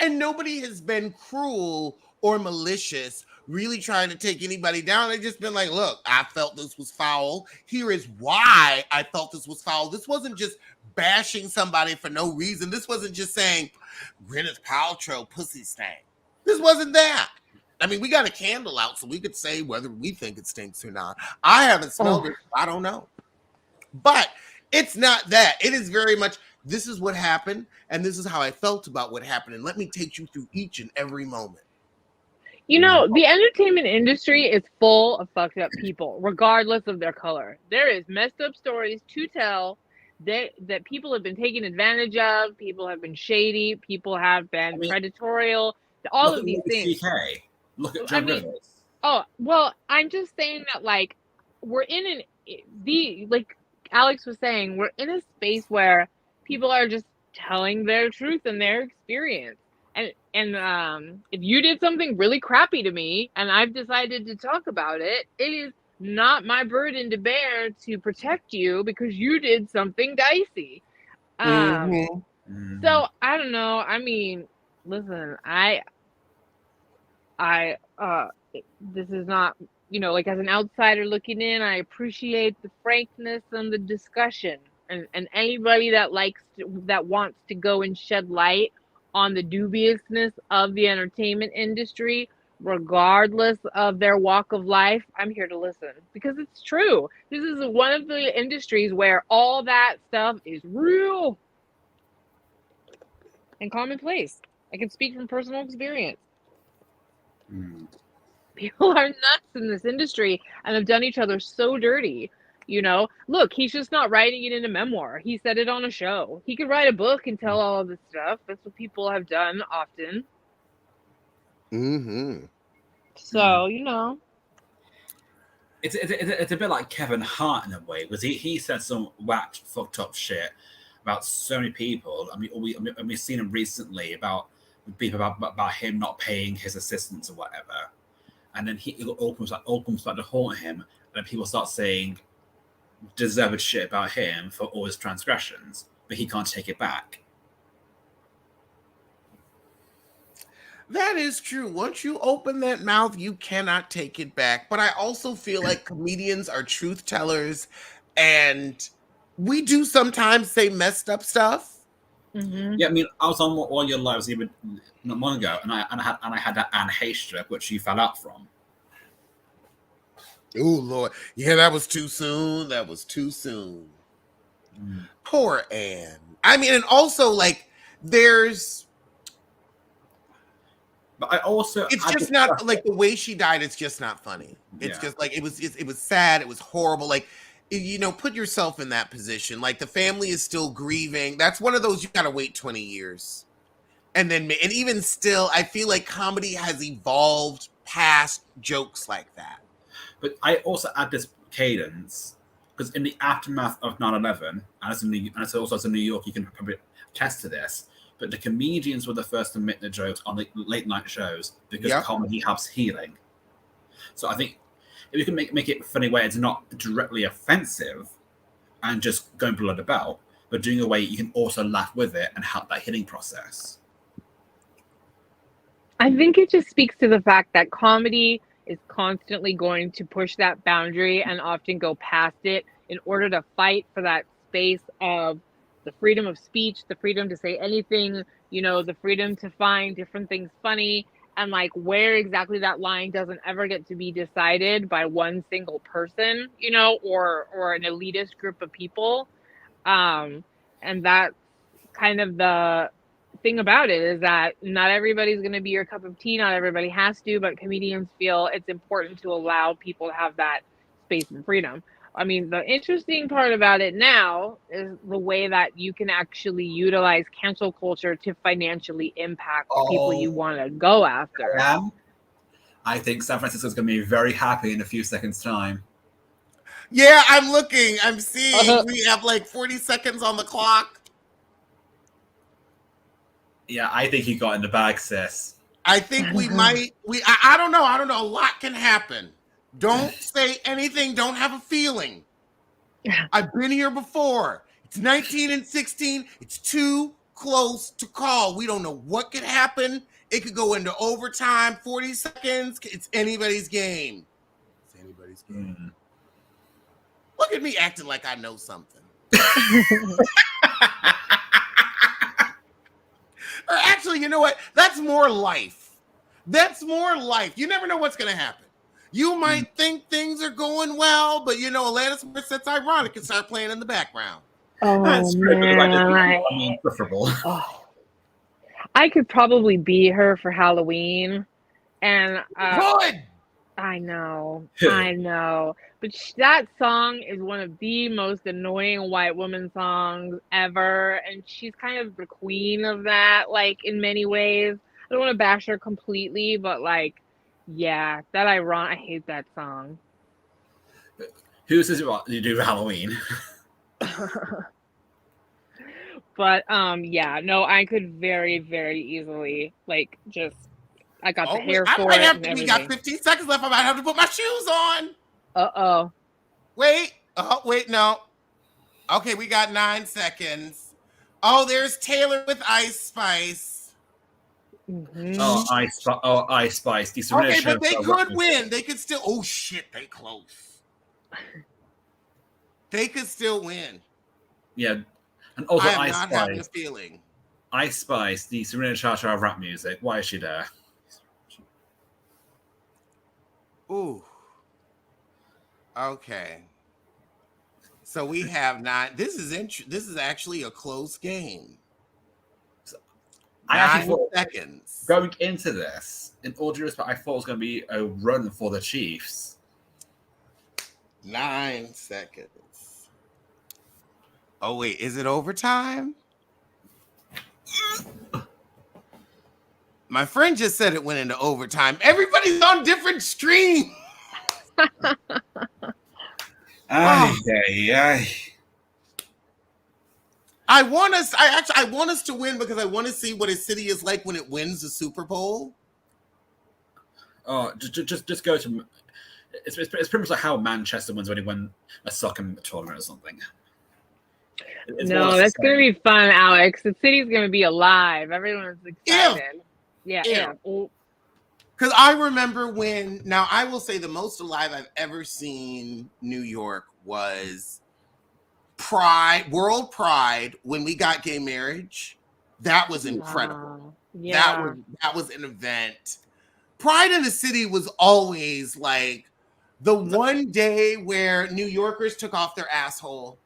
And nobody has been cruel or malicious, really trying to take anybody down. They've just been like, look, I felt this was foul. Here is why I felt this was foul. This wasn't just bashing somebody for no reason. This wasn't just saying, Gwyneth Paltrow pussy stank. This wasn't that. I mean, we got a candle out, so we could say whether we think it stinks or not. I haven't smelled it. I don't know. But it's not that. It is very much, this is what happened, and this is how I felt about what happened, and let me take you through each and every moment. You know, the entertainment industry is full of fucked up people, regardless of their color. There is messed up stories to tell that people have been taken advantage of, people have been shady, people have been predatorial, all of these things. CK. Look at Joan Rivers. Oh, well, I'm just saying that, like, we're in like Alex was saying, we're in a space where people are just telling their truth and their experience. And if you did something really crappy to me and I've decided to talk about it, it is not my burden to bear to protect you because you did something dicey. So I don't know. I mean, listen, this is not, like, as an outsider looking in, I appreciate the frankness and the discussion, and anybody that wants to go and shed light on the dubiousness of the entertainment industry, regardless of their walk of life, I'm here to listen, because it's true. This is one of the industries where all that stuff is real and commonplace. I can speak from personal experience. People are nuts in this industry and have done each other so dirty. Look, he's just not writing it in a memoir. He said it on a show. He could write a book and tell all of this stuff. That's what people have done often. So, It's a bit like Kevin Hart in a way, because he said some whacked, fucked up shit about so many people. I mean, we've seen him recently about him not paying his assistants or whatever. And then it all comes back to haunt him. And then people start saying deserved shit about him for all his transgressions, but he can't take it back. That is true. Once you open that mouth, you cannot take it back. But I also feel like comedians are truth tellers, and we do sometimes say messed up stuff. Mm-hmm. Yeah, I mean, I was on All Your Lives even not long ago, and I had that Anne Hay strip, which you fell out from. Oh Lord, yeah, that was too soon. That was too soon. Poor Anne. I mean, and also like there's. But I also, It's just not like the way she died. It's just not funny. It's just like it was sad. It was horrible. Like, you know, put yourself in that position. Like the family is still grieving. That's one of those you gotta wait 20 years, and even still, I feel like comedy has evolved past jokes like that. But I also add this cadence because in the aftermath of 9/11, and it's also as in New York, you can probably attest to this. But the comedians were the first to make the jokes on the late night shows because comedy helps healing. So I think if you can make it a funny way, it's not directly offensive and just going below the belt, but doing a way you can also laugh with it and help that healing process. I think it just speaks to the fact that comedy is constantly going to push that boundary and often go past it in order to fight for that space of the freedom of speech, the freedom to say anything, you know, the freedom to find different things funny, and like where exactly that line doesn't ever get to be decided by one single person, you know, or an elitist group of people. And that's kind of the thing about it, is that not everybody's going to be your cup of tea, not everybody has to, but comedians feel it's important to allow people to have that space and freedom. I mean, the interesting part about it now is the way that you can actually utilize cancel culture to financially impact people you want to go after. Yeah. I think San Francisco is going to be very happy in a few seconds' time. Yeah, I'm looking. I'm seeing. We have like 40 seconds on the clock. Yeah, I think you got in the bag, sis. I think we might. I don't know. I don't know. A lot can happen. Don't say anything. Don't have a feeling. I've been here before. It's 19 and 16. It's too close to call. We don't know what could happen. It could go into overtime, 40 seconds. It's anybody's game. It's anybody's game. Look at me acting like I know something. Or actually, you know what? That's more life. That's more life. You never know what's going to happen. You might think things are going well, but you know, Alanis Morissette's ironic and start playing in the background. Oh, that's man. Preferable. Oh. I could probably be her for Halloween. And good. I know. But that song is one of the most annoying white woman songs ever. And she's kind of the queen of that, like, in many ways. I don't want to bash her completely, but, like, yeah, I hate that song. Who says you do Halloween? But, yeah, no, I could very, very easily, like, just... I got the hair for it. We got 15 seconds left. I might have to put my shoes on. Uh-oh. Wait. Oh, wait, no. Okay, we got 9 seconds. Oh, there's Taylor with Ice Spice. Mm-hmm. Ice Spice. Okay, but they could win. They could still... Oh, shit, they close. They could still win. Yeah. And also I am Ice not Spice. having a feeling. Ice Spice, the Serena Chacha of rap music. Why is she there? Ooh. Okay. So we have 9. This is actually a close game. So, 9 seconds. Going into this, in all due respect, I thought it was going to be a run for the Chiefs. 9 seconds. Oh, wait. Is it overtime? My friend just said it went into overtime. Everybody's on different streams. I want us to win because I want to see what a city is like when it wins the Super Bowl. Oh, just go to. It's pretty much like how Manchester wins when they win a soccer tournament or something. No, that's going to be fun, Alex. The city's going to be alive. Everyone's excited. Yeah, Ew. yeah. Oh, Because I remember when, now I will say the most alive I've ever seen New York was Pride, World Pride, when we got gay marriage. That was incredible. yeah. That was an event. Pride in the City was always like the one day where New Yorkers took off their asshole.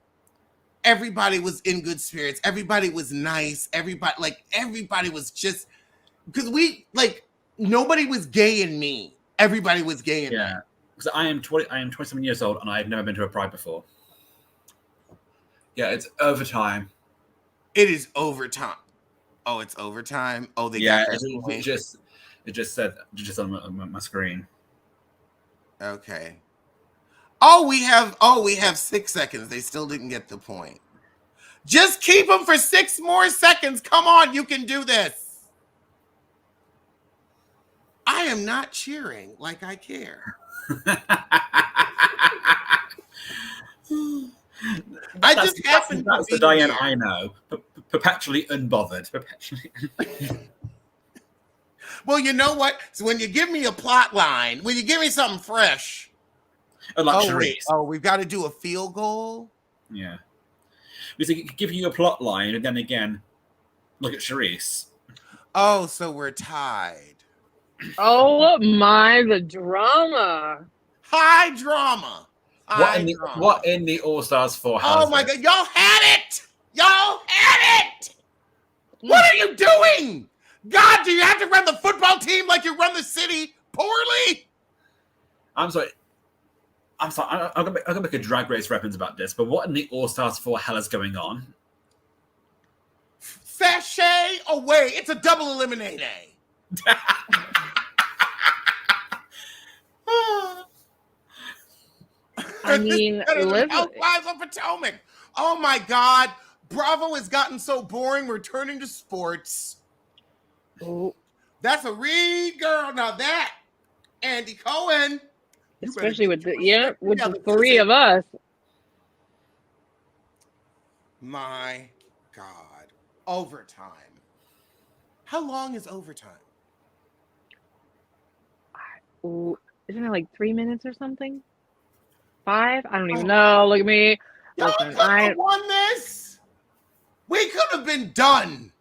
Everybody was in good spirits. Everybody was nice. Everybody was just, because nobody was gay and mean. Everybody was gay and mean. Because I am 27 years old and I've never been to a Pride before. Yeah, it's overtime. It is overtime. Oh, it's overtime. Oh, they got that point. It just said on my screen. Okay. Oh, we have 6 seconds. They still didn't get the point. Just keep them for 6 more seconds. Come on, you can do this. I am not cheering like I care. That's the Diane here. I know. Perpetually unbothered. Perpetually. Well, you know what? So when you give me a plot line, when you give me something fresh. We've got to do a field goal? Yeah. Because they give you a plot line, and then again, look at Charisse. Oh, so we're tied. Oh my, the drama. High drama. What in the All Stars 4 has Oh my God, y'all had it! Y'all had it! What are you doing? God, do you have to run the football team like you run the city poorly? I'm sorry. I'm gonna make a Drag Race reference about this, but what in the All Stars 4 hell is going on? Sashay away. It's a double eliminate. I mean, Housewives of Potomac. Oh my God. Bravo has gotten so boring. Returning to sports. Oh. That's a read, girl. Now that Andy Cohen. Especially with the 3 of us. My God. Overtime. How long is overtime? Isn't it like 3 minutes or something? 5? I don't even know. Look at me. Y'all could have won this. We could have been done.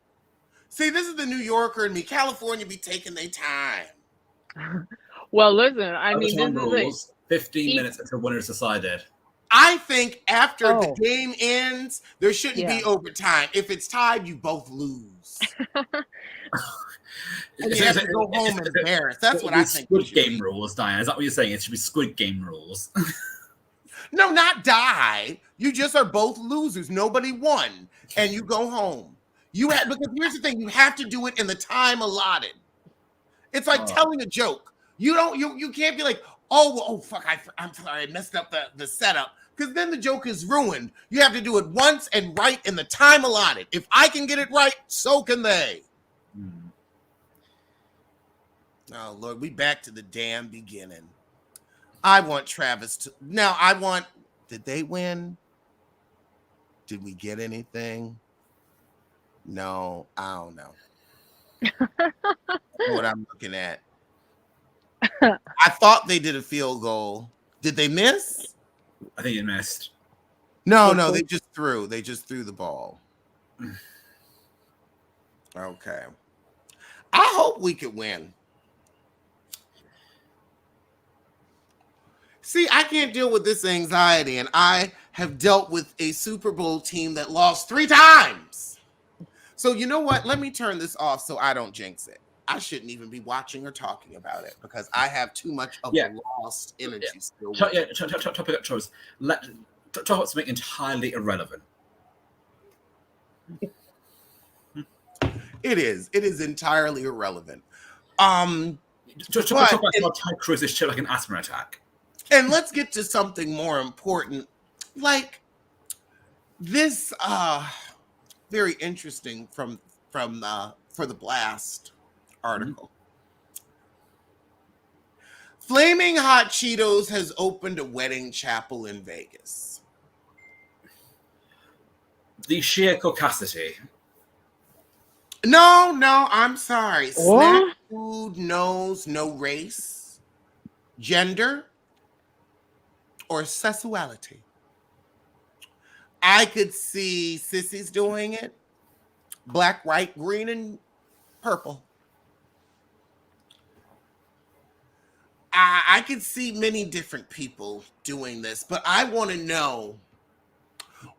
See, this is the New Yorker and me. California be taking their time. Well, listen, I mean, this rules, 15 minutes until winner is decided. I think after the game ends, there shouldn't be overtime. If it's tied, you both lose. And you have to go home embarrassed. That's what I think. Squid Game rules, Diane. Is that what you're saying? It should be Squid Game rules. No, not die. You just are both losers. Nobody won, and you go home. Because here's the thing: you have to do it in the time allotted. It's like telling a joke. You can't be like, fuck, I'm sorry, I messed up the setup. Because then the joke is ruined. You have to do it once and right in the time allotted. If I can get it right, so can they. Oh, Lord, we back to the damn beginning. I want Travis to... Now, Did they win? Did we get anything? No, I don't know. What I'm looking at. I thought they did a field goal. Did they miss? I think you missed. No, they just threw. They just threw the ball. Okay. I hope we could win. See, I can't deal with this anxiety, and I have dealt with a Super Bowl team that lost 3 times. So you know what? Let me turn this off so I don't jinx it. I shouldn't even be watching or talking about it because I have too much of a lost energy still. Topic of choice. Talk about something entirely irrelevant. It is entirely irrelevant. Just talk about how Ted Cruz is shit like an asthma attack. And let's get to something more important, like this. Very interesting from for the Blast article. Flaming Hot Cheetos has opened a wedding chapel in Vegas. The sheer caucasity. No, I'm sorry. Snack What? food knows no race, gender, or sexuality. I could see sissies doing it. Black, white, green, and purple. I could see many different people doing this, but I want to know,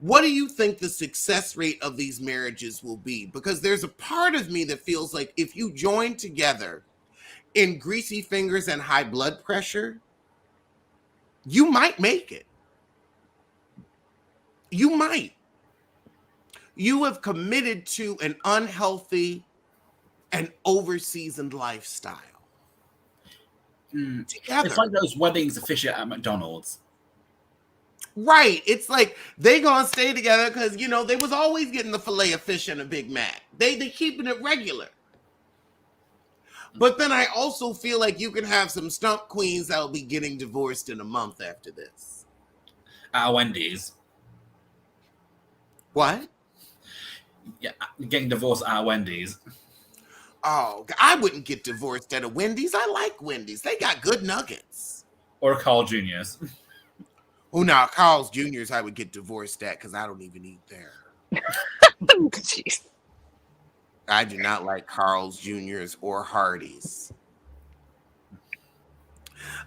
what do you think the success rate of these marriages will be? Because there's a part of me that feels like if you join together in greasy fingers and high blood pressure, you might make it. You might. You have committed to an unhealthy and overseasoned lifestyle. Together. It's like those weddings officiate at McDonald's. Right. It's like they gonna stay together because, you know, they was always getting the filet of fish and a Big Mac. They keeping it regular. But then I also feel like you can have some stump queens that will be getting divorced in a month after this. At Wendy's. What? Yeah, getting divorced at Wendy's. Oh, I wouldn't get divorced at a Wendy's. I like Wendy's. They got good nuggets. Or Carl Jr.'s. Oh, now Carl's Jr.'s I would get divorced at because I don't even eat there. Jeez. I do not like Carl's Jr.'s or Hardee's.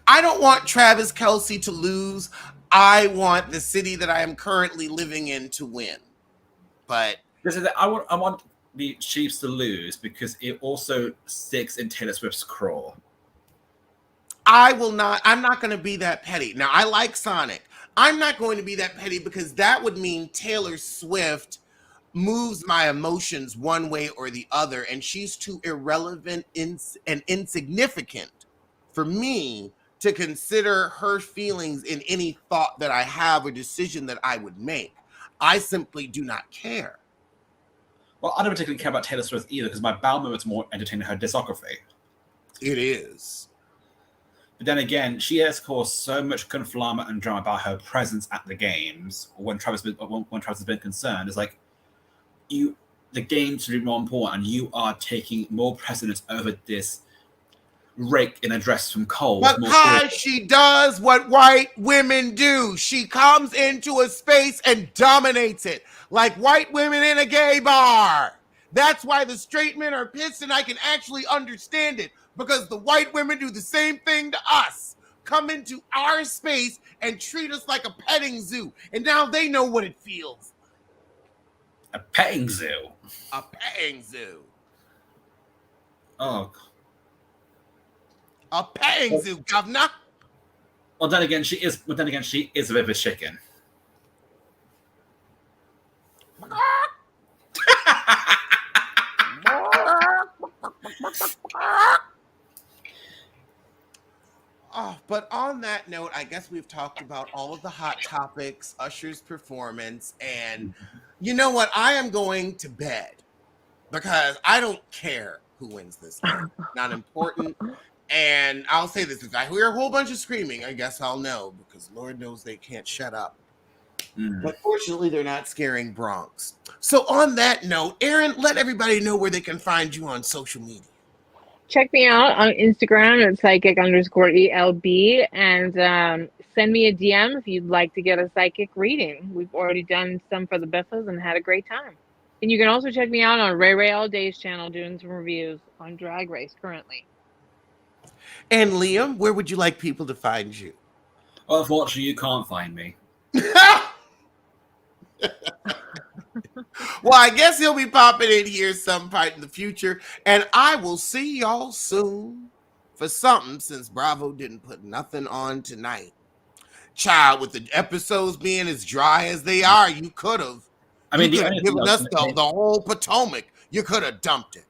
I don't want Travis Kelce to lose. I want the city that I am currently living in to win. But I want the Chiefs to lose because it also sticks in Taylor Swift's craw. I'm not going to be that petty. Now, I like Sonic. I'm not going to be that petty because that would mean Taylor Swift moves my emotions one way or the other, and she's too irrelevant and insignificant for me to consider her feelings in any thought that I have or decision that I would make. I simply do not care. Well, I don't particularly care about Taylor Swift either because my bowel movement's more entertaining her discography. It is. But then again, she has caused so much conflama and drama about her presence at the games when Travis has been concerned. It's like, the game should be more important, and you are taking more precedence over this rake in a dress from Cole. Because she does what white women do. She comes into a space and dominates it, like white women in a gay bar. That's why the straight men are pissed, and I can actually understand it, because the white women do the same thing to us. Come into our space and treat us like a petting zoo. And now they know what it feels. A petting zoo? A petting zoo. Oh. A petting zoo, governor. Well, then again, she is a bit of a chicken. Oh, but on that note, I guess we've talked about all of the hot topics, Usher's performance, and you know what? I am going to bed because I don't care who wins this game. Not important. And I'll say this, if I hear a whole bunch of screaming, I guess I'll know, because Lord knows they can't shut up. But fortunately, they're not scaring Bronx. So on that note, Aaron, let everybody know where they can find you on social media. Check me out on Instagram at psychic_ELB, and send me a DM if you'd like to get a psychic reading. We've already done some for the Biffas and had a great time. And you can also check me out on Ray All Day's channel doing some reviews on Drag Race currently. And Liam, where would you like people to find you? Well, unfortunately, you can't find me. Well, I guess he'll be popping in here some part in the future, and I will see y'all soon for something, since Bravo didn't put nothing on tonight. Child, with the episodes being as dry as they are, you could have. I mean, given us the whole Potomac. You could have dumped it.